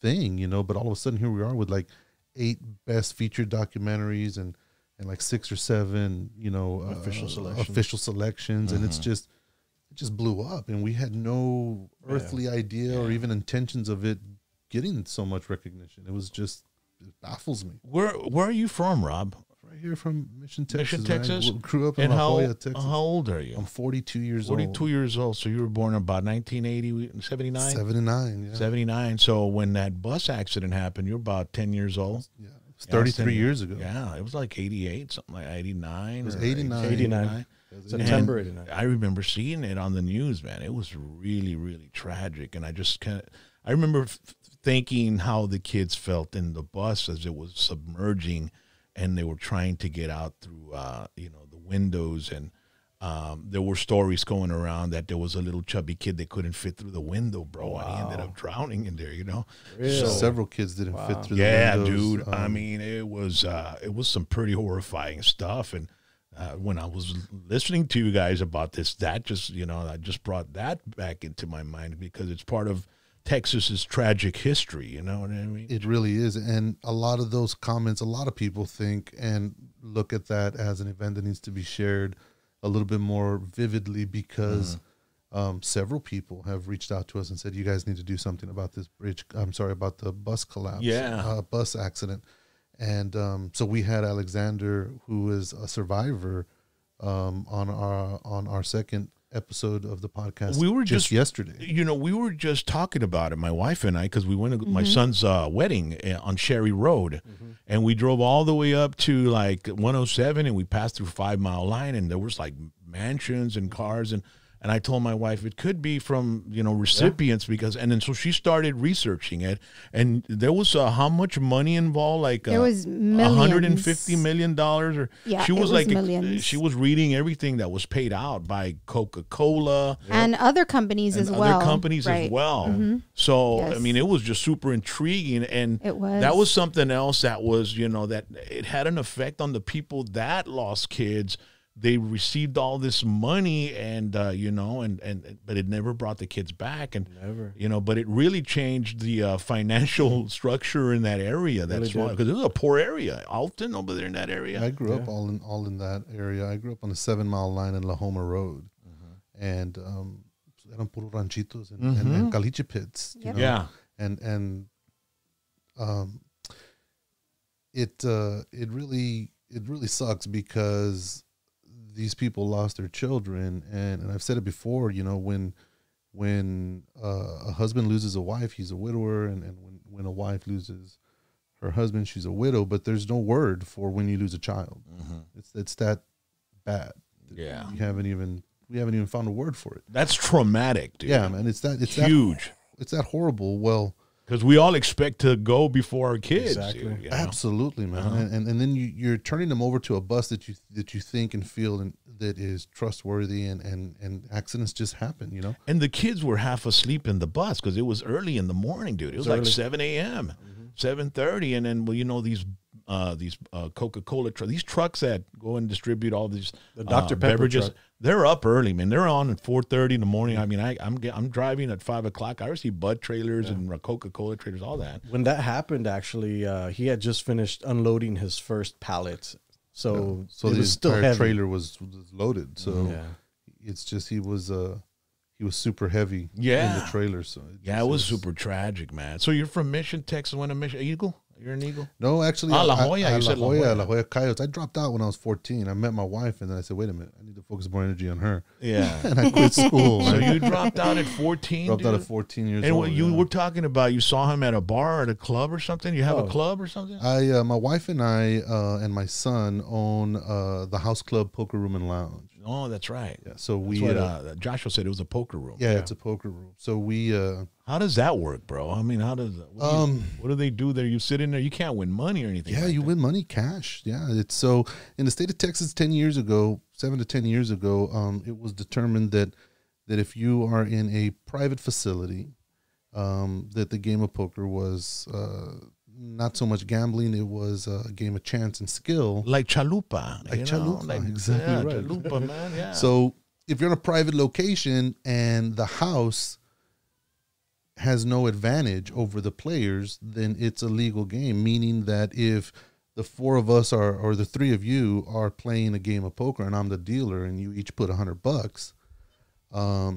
thing, you know, but all of a sudden here we are with like 8 best featured documentaries and like 6 or 7, you know, official selections. And it just blew up, and we had no earthly idea or even intentions of it getting so much recognition. It was just, it baffles me. Where are you from, Rob? Right here from Mission, Texas. Mission, Texas. I grew up in And La Jolla, Texas. how old are you? I'm 42 years old. 42 years old. So you were born about 1980, 79? 79, yeah. 79. So when that bus accident happened, you were about 10 years old. Yeah. It was 33 years ago. Yeah, it was like 88, something like 89. It was or 89. 89. September 89. I remember seeing it on the news, man. It was really, really tragic. And I just I remember thinking how the kids felt in the bus as it was submerging, and they were trying to get out through, you know, the windows. And there were stories going around that there was a little chubby kid that couldn't fit through the window, bro. And he ended up drowning in there, you know. Really? So, Several kids didn't fit through the yeah, windows. dude. I mean, it was some pretty horrifying stuff. And when I was listening to you guys about this, that just, you know, I just brought that back into my mind, because it's part of Texas's tragic history. You know what I mean? It really is. And a lot of those comments, a lot of people think and look at that as an event that needs to be shared a little bit more vividly, because several people have reached out to us and said, you guys need to do something about this bridge. I'm sorry, about the bus collapse, bus accident. And so we had Alexander, who is a survivor, on our second episode of the podcast. We were just yesterday. You know, we were just talking about it, my wife and I, because we went to my son's wedding on Sherry Road, and we drove all the way up to like 107, and we passed through 5 Mile Line, and there was like mansions and cars, and I told my wife it could be from, you know, recipients because, and then so she started researching it, and there was how much money involved, like There was millions. $150 million, or Yeah, she it was was like millions. she was reading everything that was paid out by Coca-Cola And other companies as well. Other companies as well. So Yes. I mean, it was just super intriguing, and It was. that was something else that was, you know, that it had an effect on the people that lost kids. They received all this money, and you know, and but it never brought the kids back, and Never. you know, but it really changed the financial structure in that area. That's why, because it was a poor area, Alton over there in that area. I grew up all in that area. I grew up on the 7 Mile Line and La Homa Road, and eran puro ranchitos and caliche pits. You know? Yeah. and it really sucks because these people lost their children, and I've said it before, you know, when a husband loses a wife, he's a widower, and when a wife loses her husband, she's a widow, but there's no word for when you lose a child. It's that bad. Yeah. we haven't even found a word for it. That's traumatic, dude. Yeah, man, it's huge. It's that horrible. Well, Because we all expect to go before our kids. Exactly. Dude, you know? absolutely, man. And then you're turning them over to a bus that you think and feel that is trustworthy, and accidents just happen, you know. And the kids were half asleep in the bus because it was early in the morning, dude. It was like 7 a.m., 7:30, and then, well, you know, these Coca-Cola these trucks that go and distribute all these The Dr. Pepper beverages. truck. They're up early, man. They're on at 4:30 in the morning. I mean, I'm driving at 5 o'clock. I see Bud trailers and Coca-Cola trailers, all that. When that happened, actually, he had just finished unloading his first pallet, so So it the was still entire heavy. trailer was loaded. So Yeah. it's just he was super heavy in Yeah. the trailer. So Yeah, it was super tragic, man. So you're from Mission, Texas. Went to Mission Eagle? You're an Eagle? No, actually, La Jolla. You said La Jolla. La Jolla Coyotes. I dropped out when I was 14. I met my wife, and then I said, "Wait a minute, I need to focus more energy on her." Yeah. And I quit school. So man. you dropped out at 14, dropped out dude? at 14 years And old. what you yeah. were talking about, you saw him at a bar or at a club or something? You have a Oh. club or something? My wife and I and my son own the House Club Poker Room and Lounge. Oh, that's right. Yeah, so we That's what Joshua said. It was a poker room. yeah, it's a poker room. So we How does that work, bro? I mean, how does what do they do there? You sit in there, you can't win money or anything. yeah, like you that. win money cash. Yeah, it's so in the state of Texas 7 to 10 years ago, it was determined that if you are in a private facility, that the game of poker was not so much gambling, it was a game of chance and skill. Like chalupa. Like you know? chalupa, exactly yeah, right. chalupa, man, yeah. So if you're in a private location and the house has no advantage over the players, then it's a legal game, meaning that if the four of us are, or the three of you are playing a game of poker and I'm the dealer and you each put $100,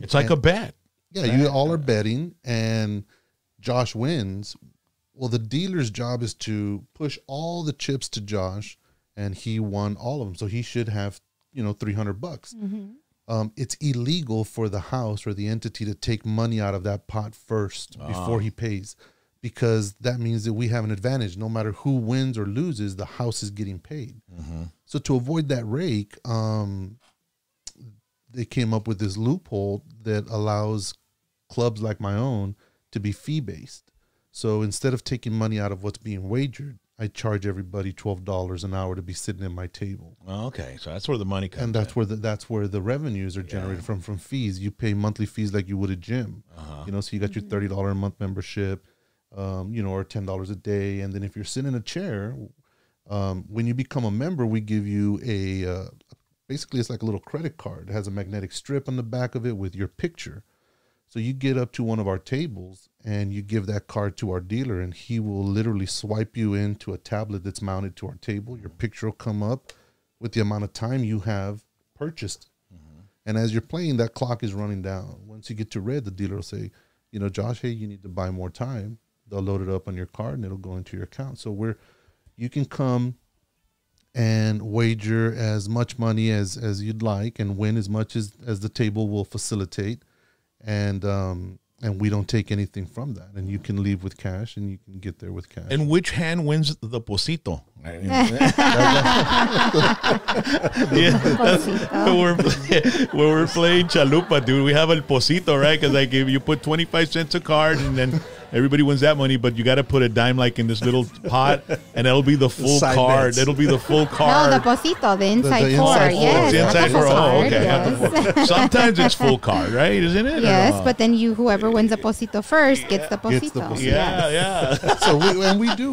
it's like a bet. yeah, you all are betting and Josh wins. Well, the dealer's job is to push all the chips to Josh, and he won all of them. So he should have, $300. It's illegal for the house or the entity to take money out of that pot first before he pays, because that means that we have an advantage. No matter who wins or loses, the house is getting paid. So to avoid that rake, they came up with this loophole that allows clubs like my own to be fee-based. So instead of taking money out of what's being wagered, I charge everybody $12 an hour to be sitting at my table. Oh, okay, so that's where the money comes And that's where the revenues are generated from fees. You pay monthly fees like you would a gym. So you got your $30 a month membership, or $10 a day. And then if you're sitting in a chair, when you become a member, we give you basically it's like a little credit card. It has a magnetic strip on the back of it with your picture. So you get up to one of our tables and you give that card to our dealer, and he will literally swipe you into a tablet that's mounted to our table. Your picture will come up with the amount of time you have purchased. And as you're playing, that clock is running down. Once you get to red, the dealer will say, Josh, hey, you need to buy more time. They'll load it up on your card and it'll go into your account. So you can come and wager as much money as you'd like and win as much as the table will facilitate. And we don't take anything from that. And you can leave with cash and you can get there with cash. And which hand wins the posito? When we're playing chalupa, dude, we have el posito, right? Because like if you put 25 cents a card and then everybody wins that money, but you got to put a dime like in this little pot, and it'll be the full Side card. bets. It'll be the full card. No, the posito, the inside the core. inside Yes, The inside that's core. a Oh, card, okay. yes. Sometimes it's full card, right? Isn't it? Yes, but then whoever wins the posito first gets the Gets the posito. posito. Yeah, Yes. yeah. So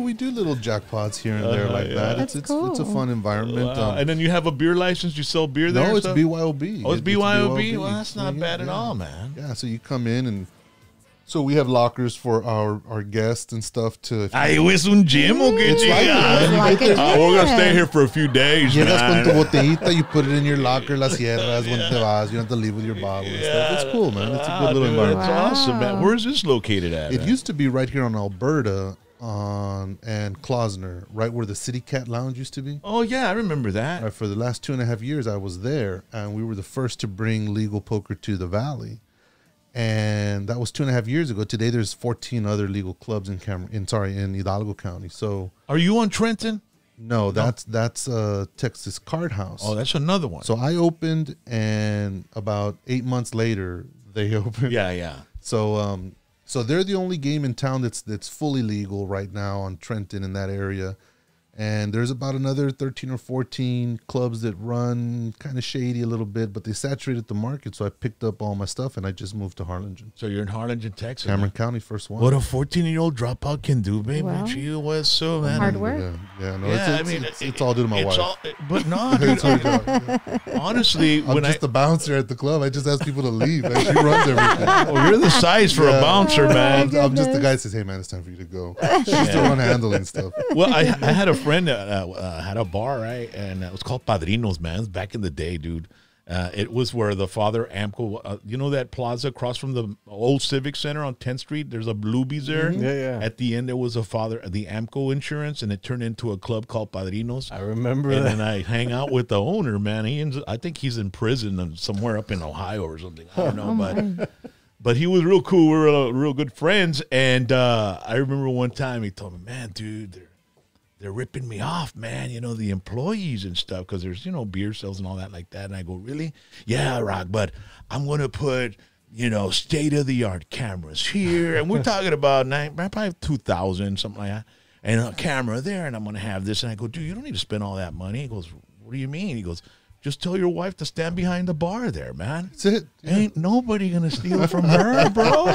we do little jackpots here and there like that. That's It's a cool. fun environment. And then you have a beer license. You sell beer there. No, and it's stuff? BYOB. Oh, it's BYOB. Well, that's not bad at Yeah. all, man. Yeah, so you come in and so we have lockers for our guests and stuff to. Ay, es un gym o qué It's like chingada? It's like a We're gonna gym. stay here for a few days, Llegas con tu man. botellita, you put it in your locker, la cierras when te vas. You don't have to leave with your bottle and stuff. It's cool, man. It's a good little Dude, environment. that's Wow. awesome, man. Where is this located at? It man? used to be right here on Alberta and Klosner, right where the City Cat Lounge used to be. Oh yeah, I remember that. For the last 2.5 years, I was there, and we were the first to bring legal poker to the Valley. And that was 2.5 years ago. Today, there's 14 other legal clubs in Hidalgo County. So Are you on Trenton? no, that's Texas Card House. Oh, that's another one. So I opened, and about 8 months later, they opened. yeah. So they're the only game in town that's fully legal right now on Trenton in that area. And there's about another 13 or 14 clubs that run kind of shady a little bit, but they saturated the market. So I picked up all my stuff and I just moved to Harlingen. So you're in Harlingen, Texas. Cameron County, first one. What a 14-year-old dropout can do, baby. Well, She was so man. hard work. Yeah, no, Yeah, it's all due to my wife. But no, dude. Honestly, I'm when just the bouncer at the club. I just ask people to leave. Like, she runs everything. oh, you're the size for a Yeah. bouncer, man. I'm just the guy that says, "Hey, man, it's time for you to go." She's the one handling stuff. Well, I had a friend that had a bar, right? And it was called Padrinos, man. It was back in the day, dude. It was where the father Amco, you know that plaza across from the old Civic Center on 10th Street? There's a Bluebees there. Yeah. At the end, there was the Amco insurance, and it turned into a club called Padrinos. I remember And that. then I hang out with the owner, man. I think he's in prison somewhere up in Ohio or something. I don't know, but he was real cool. We were real good friends. And I remember one time he told me, man, dude, they're ripping me off, man. You know, the employees and stuff, because there's, beer sales and all that like that. And I go, really? Yeah, Rock, but I'm going to put, state-of-the-art cameras here. And we're talking about probably 2,000, something like that. And a camera there, and I'm going to have this. And I go, dude, you don't need to spend all that money. He goes, what do you mean? He goes, just tell your wife to stand behind the bar there, man. That's it. Ain't nobody going to steal from her, bro.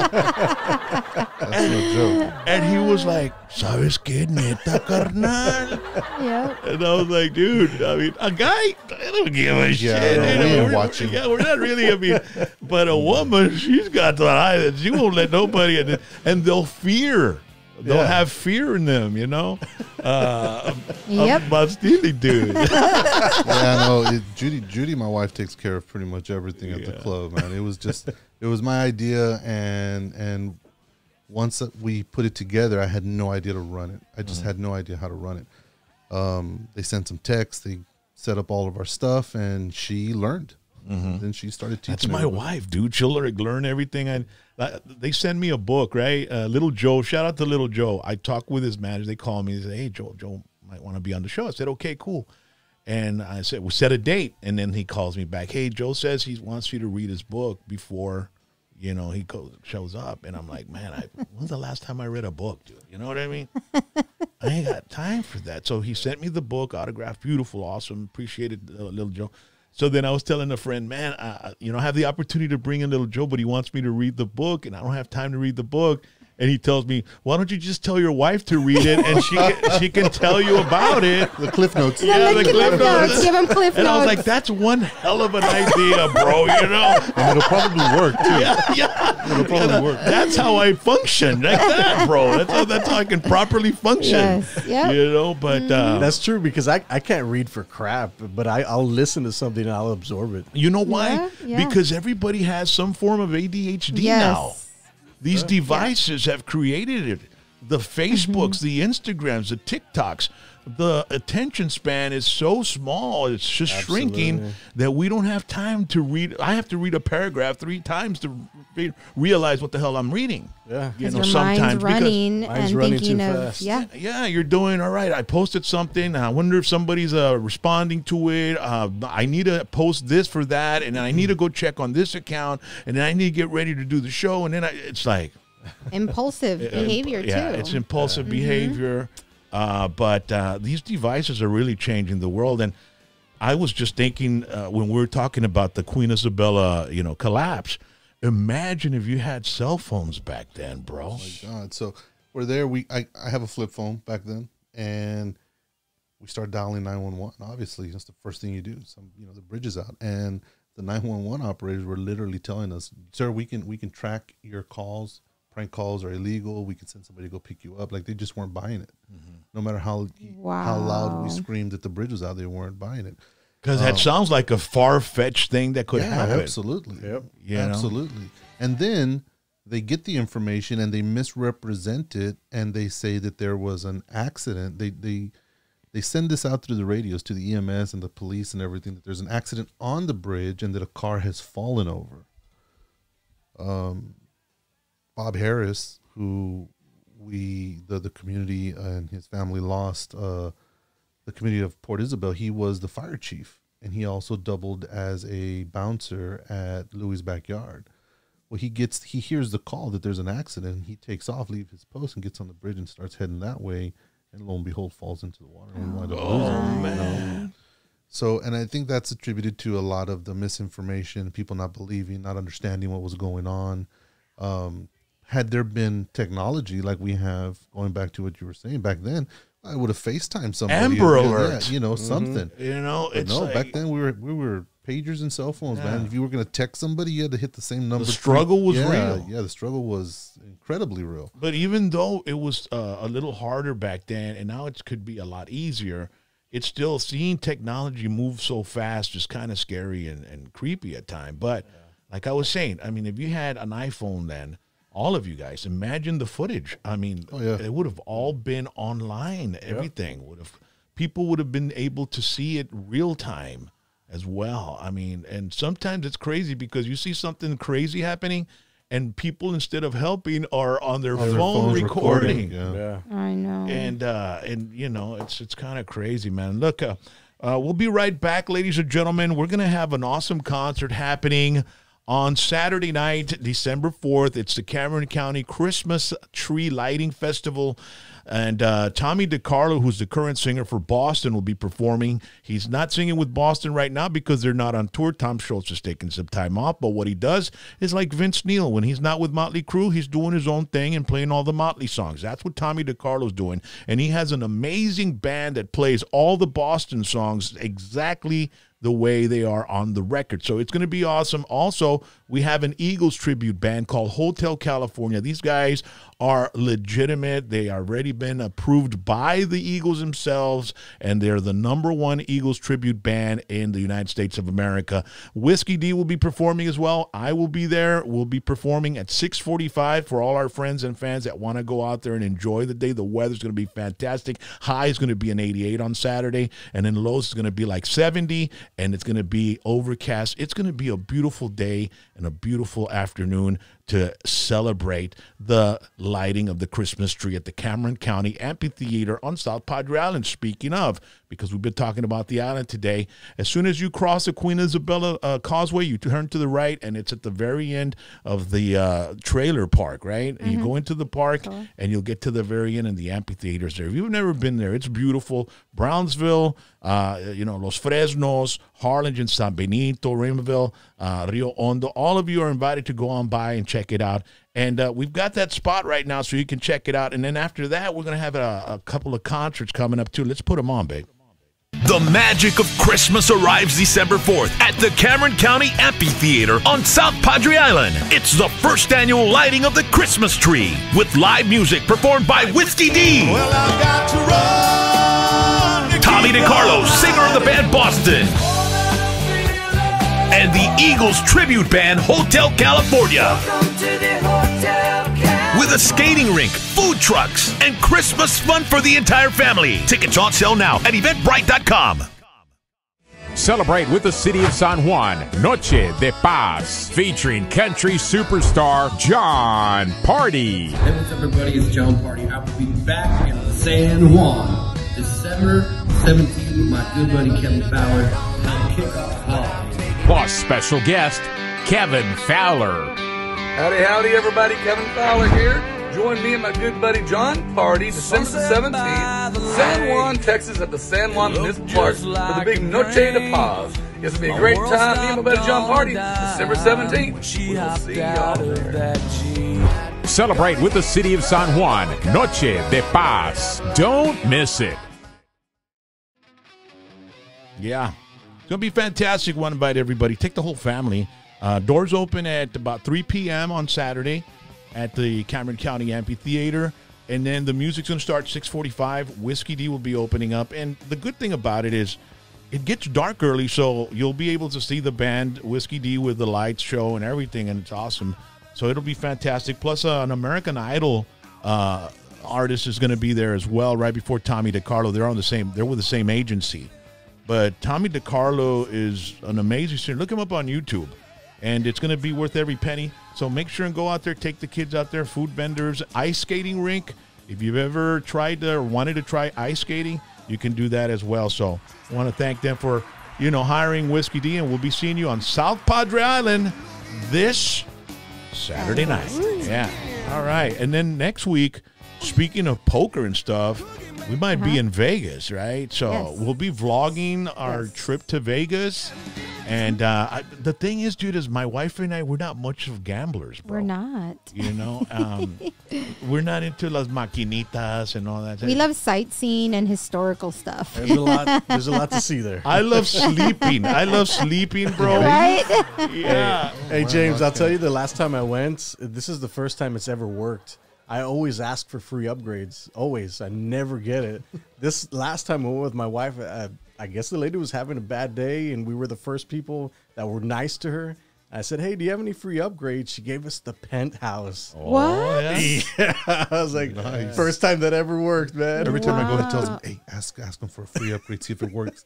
That's no joke. And he was like, ¿sabes qué, neta, carnal? Yep. And I was like, dude, I mean, a guy, I don't give a shit. no, you we know, ain't we're- watching. Yeah, we're not really, but a woman, she's got the eye that she won't let nobody, and they'll fear. They'll have fear in them, Yep. about stealing, dude. Yeah, no, Judy, my wife, takes care of pretty much everything at the club, man. It was my idea, and once we put it together, I had no idea to run it. I just had no idea how to run it. They sent some texts, they set up all of our stuff, and she learned. Then she started teaching. That's my everybody. wife, dude. She'll learn everything. They send me a book, right? Little Joe, shout out to Little Joe. I talk with his manager. They call me. They say, hey, Joe might want to be on the show. I said, okay, cool. And I said, we'll set a date. And then he calls me back. Hey, Joe says he wants you to read his book before, he shows up. And I'm like, man, when's the last time I read a book, dude? You know what I mean? I ain't got time for that. So he sent me the book, autographed, beautiful, awesome. Appreciated Little Joe. So then I was telling a friend, man, I have the opportunity to bring in Little Joe, but he wants me to read the book, and I don't have time to read the book. And he tells me, why don't you just tell your wife to read it, and she can tell you about it. The Cliff Notes. Yeah, the Give Cliff him Notes. notes. Give him Cliff And I was Notes. like, that's one hell of an idea, bro, And it'll probably work, too. Yeah. It'll probably work. That's how I function, like that, bro. That's how I can properly function. Yes, yep. But That's true because I can't read for crap, but I'll listen to something and I'll absorb it. you know why? Yeah. Because everybody has some form of ADHD Yes. now. These devices have created it. The Facebooks, the Instagrams, the TikToks. the attention span is so small, it's just shrinking that we don't have time to read. I have to read a paragraph 3 times to realize what the hell I'm reading. Yeah. Because your mind's running and thinking of, yeah, you're doing all right. I posted something. I wonder if somebody's responding to it. I need to post this for that, and then I need to go check on this account, and then I need to get ready to do the show, and then it's like impulsive behavior too. Yeah, it's impulsive behavior. But these devices are really changing the world. And I was just thinking when we were talking about the Queen Isabella, collapse. Imagine if you had cell phones back then, bro. Oh my God! So we're there. I have a flip phone back then, and we start dialing 911. Obviously, that's the first thing you do. The bridge is out, and the 911 operators were literally telling us, "Sir, we can track your calls. Prank calls are illegal. We can send somebody to go pick you up." Like, they just weren't buying it. No matter how loud we screamed that the bridge was out, they weren't buying it. Because that sounds like a far-fetched thing that could happen. Absolutely. Yep. Absolutely. And then they get the information and they misrepresent it, and they say that there was an accident. They send this out through the radios to the EMS and the police and everything, that there's an accident on the bridge and that a car has fallen over. Bob Harris, who the community and his family lost, the community of Port Isabel, he was the fire chief, and he also doubled as a bouncer at Louis' backyard. Well, he hears the call that there's an accident, and he takes off, leaves his post, and gets on the bridge and starts heading that way, and lo and behold, falls into the water. And we wind up losing him, man. So, and I think that's attributed to a lot of the misinformation, people not believing, not understanding what was going on. Had there been technology like we have, going back to what you were saying back then, I would have FaceTimed somebody. Amber Alert. Something. It's like, back then we were pagers and cell phones, man. If you were going to text somebody, you had to hit the same number. The struggle was real. Yeah, the struggle was incredibly real. But even though it was a little harder back then, and now it could be a lot easier, it's still, seeing technology move so fast is kind of scary and creepy at times. But like I was saying, I mean, if you had an iPhone then, all of you guys, imagine the footage. I mean, it would have all been online. Everything people would have been able to see it real time as well. I mean, and sometimes it's crazy because you see something crazy happening, and people, instead of helping, are on their phone recording. Yeah, I know. And it's kind of crazy, man. Look, we'll be right back, ladies and gentlemen. We're gonna have an awesome concert happening on Saturday night, December 4th. It's the Cameron County Christmas Tree Lighting Festival. And Tommy DiCarlo, who's the current singer for Boston, will be performing. He's not singing with Boston right now because they're not on tour. Tom Schultz is taking some time off. But what he does is like Vince Neil. When he's not with Motley Crue, he's doing his own thing and playing all the Motley songs. That's what Tommy DiCarlo's doing. And he has an amazing band that plays all the Boston songs exactly the way they are on the record. So it's going to be awesome. Also, we have an Eagles tribute band called Hotel California. These guys are legitimate. They already been approved by the Eagles themselves, and they're the #1 Eagles tribute band in the United States of America. Whiskey D will be performing as well. I will be there. We'll be performing at 6:45 for all our friends and fans that want to go out there and enjoy the day. The weather's going to be fantastic. High is going to be an 88 on Saturday, and then lows is going to be like 70, and it's going to be overcast. It's going to be a beautiful day and a beautiful afternoon to celebrate the lighting of the Christmas tree at the Cameron County Amphitheater on South Padre Island. Speaking of, because we've been talking about the island today, as soon as you cross the Queen Isabella Causeway, you turn to the right, and it's at the very end of the trailer park, right? And you go into the park, and you'll get to the very end, and the amphitheater's there. If you've never been there, it's beautiful. Brownsville, Los Fresnos, Harlingen, San Benito, Raymondville, Rio Hondo, all of you are invited to go on by and check it out. And we've got that spot right now, so you can check it out. And then after that, we're going to have a couple of concerts coming up, too. Let's put them on, babe. The magic of Christmas arrives December 4th at the Cameron County Amphitheater on South Padre Island. It's the first annual lighting of the Christmas tree with live music performed by Whiskey D. Well, I've got to run. Tommy DiCarlo, singer of the band Boston. And the Eagles tribute band Hotel California. with a skating rink, food trucks, and Christmas fun for the entire family. Tickets on sale now at eventbrite.com. Celebrate with the city of San Juan, Noche de Paz, featuring country superstar John Party. Hey, what's up, everybody? It's John Party. I will be back in San Juan, December 17th with my good buddy Kevin Fowler. I'll kick off the holidays. Plus special guest Kevin Fowler. Howdy, howdy, everybody. Kevin Fowler here. Join me and my good buddy John Party, December 17th, San Juan, Texas, at the San Juan Municipal Park for the big Noche de Paz. It's going to be a great time. Me and my buddy John Party, December 17th. We'll see y'all there. Celebrate with the city of San Juan, Noche de Paz. Don't miss it. Yeah. It's going to be a fantastic one. Invite everybody. Take the whole family. Doors open at about 3 p.m. on Saturday at the Cameron County Amphitheater. And then the music's going to start 6:45. Whiskey D will be opening up. And the good thing about it is it gets dark early, so you'll be able to see the band Whiskey D with the lights show and everything, and it's awesome. So it'll be fantastic. Plus, an American Idol artist is going to be there as well right before Tommy DeCarlo. They're with the same agency. But Tommy DeCarlo is an amazing singer. Look him up on YouTube. And it's going to be worth every penny. So make sure and go out there, take the kids out there, food vendors, ice skating rink. If you've ever tried or wanted to try ice skating, you can do that as well. So I want to thank them for, hiring Whiskey D, and we'll be seeing you on South Padre Island this Saturday night. Yeah. All right. And then next week, speaking of poker and stuff, we might be in Vegas, right? So we'll be vlogging our trip to Vegas. And the thing is, dude, is my wife and I, we're not much of gamblers, bro. We're not. We're not into las maquinitas and all that. We love sightseeing and historical stuff. There's a lot to see there. I love sleeping. Bro. Right? Yeah. Hey, James, I'll tell you, the last time I went, this is the first time it's ever worked. I always ask for free upgrades. Always. I never get it. This last time I went with my wife, I guess the lady was having a bad day, and we were the first people that were nice to her. I said, hey, do you have any free upgrades? She gave us the penthouse. What? Yeah. I was like, nice. First time that ever worked, man. Every time I go and tell them, hey, ask them for a free upgrade, see if it works.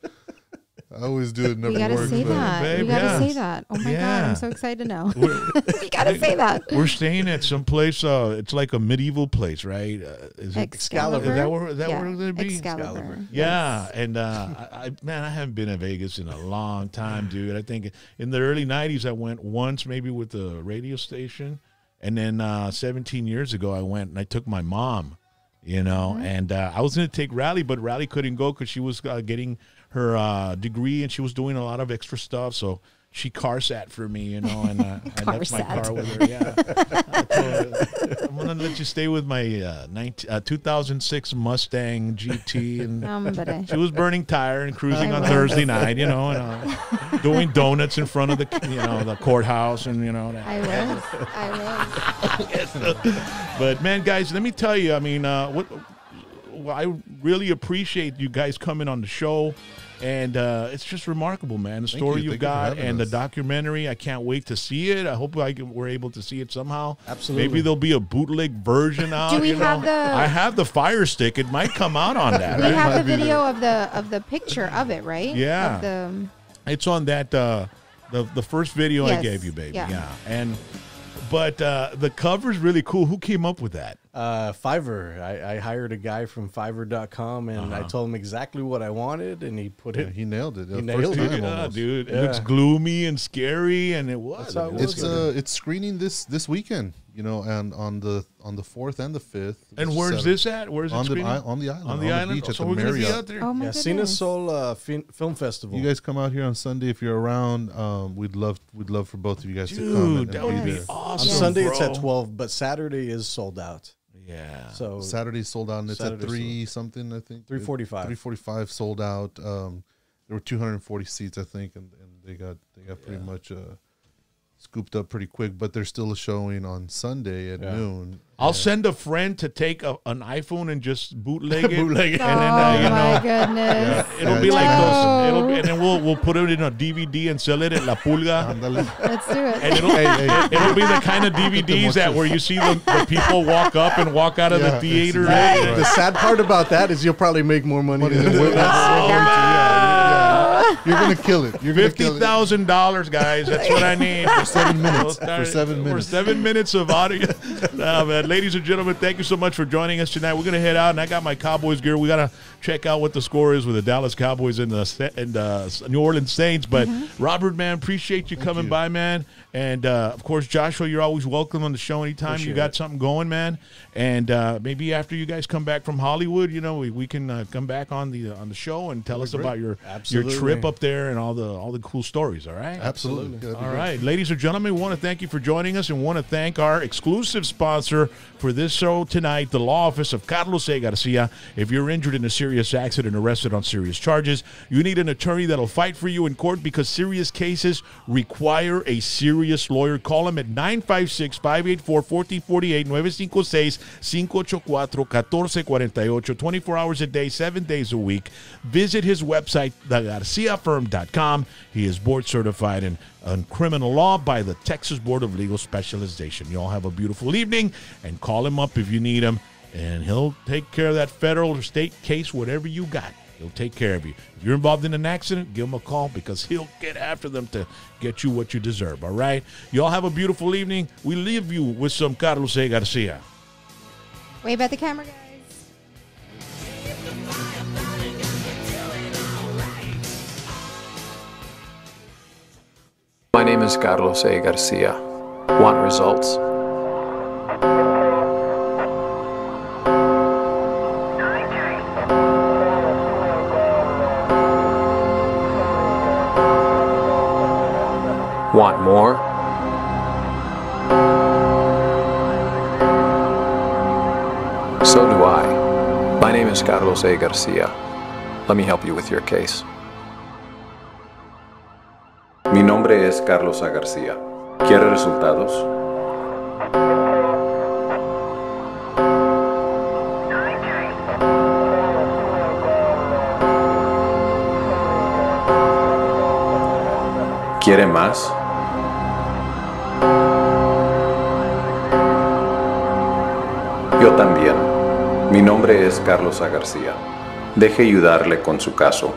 I always do it. Never We gotta works. say that. Babe, we gotta say that. Oh my God, I'm so excited to know. We gotta say that. We're staying at some place. It's like a medieval place, right? Is it Excalibur. Is that where it's gonna be? Excalibur. Yeah, and I haven't been to Vegas in a long time, dude. I think in the early '90s I went once, maybe with the radio station, and then 17 years ago I went and I took my mom, and I was gonna take Riley, but Riley couldn't go because she was getting her degree, and she was doing a lot of extra stuff, so she car sat for me, and I left my car with her. Yeah, I'm gonna let you stay with my 2006 Mustang GT, and she was burning tire and cruising on Thursday night, and doing donuts in front of the courthouse, and I was. But man, guys, let me tell you, I mean, I really appreciate you guys coming on the show. And it's just remarkable, man. The story you've got and the documentary. I can't wait to see it. I hope we're able to see it somehow. Absolutely. Maybe there'll be a bootleg version out. Do we have the? I have the Fire Stick. It might come out on that. We have the video of the picture of it, right? Yeah. It's on that the first video I gave you, baby. Yeah. But the cover's really cool. Who came up with that? Fiverr. I hired a guy from Fiverr.com, and I told him exactly what I wanted, and he put it. He nailed it. He nailed it. Yeah, dude. It looks gloomy and scary, and it was. It's screening this weekend, and on the 4th and the 5th. And where's this at? Where's it screening? On the island. On the island. Beach at So the we're gonna be Marriott. out there. Oh my goodness. Cine Sol Film Festival. You guys come out here on Sunday if you're around. We'd love for both of you guys to come. Dude, that would be awesome. On Sunday it's bro. at 12, but Saturday is sold out. Yeah. So Saturday's sold out, and it's at 3 something, I think. 3:45. 3:45 sold out. There were 240 seats, I think, and they got pretty much scooped up pretty quick, but there's still a showing on Sunday at noon. I'll send a friend to take an iPhone and just bootleg it. Oh, my goodness. It'll be like those. And then we'll put it in a DVD and sell it at La Pulga. Let's do it. And it'll be the kind of DVDs that where you see the people walk up and walk out of the theater. Right. The sad part about that is you'll probably make more money than You're gonna kill it. You're gonna $50,000, guys. That's what I need for 7 minutes. For 7 minutes of audio. No, man. Ladies and gentlemen, thank you so much for joining us tonight. We're gonna head out, and I got my Cowboys gear. We gotta check out what the score is with the Dallas Cowboys and the New Orleans Saints. But Robert, man, appreciate you coming by, man. And of course, Joshua, you're always welcome on the show anytime you got something going, man. And maybe after you guys come back from Hollywood, you know, we can come back on the show and tell us about your trip up there and all the cool stories. All right, absolutely. All right, ladies and gentlemen, we want to thank you for joining us and want to thank our exclusive sponsor for this show tonight, the law office of Carlos A. Garcia. If you're injured in a serious accident, arrested on serious charges, you need an attorney that'll fight for you in court because serious cases require a serious lawyer. Call him at 956-584-1448, 956-584-1448, 24 hours a day, 7 days a week. Visit his website, thegarciafirm.com. He is board certified in criminal law by the Texas Board of Legal Specialization. You all have a beautiful evening, and call him up if you need him, and he'll take care of that federal or state case, whatever you got. He'll take care of you. If you're involved in an accident, give him a call because he'll get after them to get you what you deserve, all right? You all have a beautiful evening. We leave you with some Carlos A. Garcia. Wave at the camera, guys. My name is Carlos A. Garcia. Want results? Want more? So do I. My name is Carlos A. Garcia. Let me help you with your case. Mi nombre es Carlos A. García. ¿Quiere resultados? ¿Quiere más? Yo también. Mi nombre es Carlos A. García. Deje ayudarle con su caso.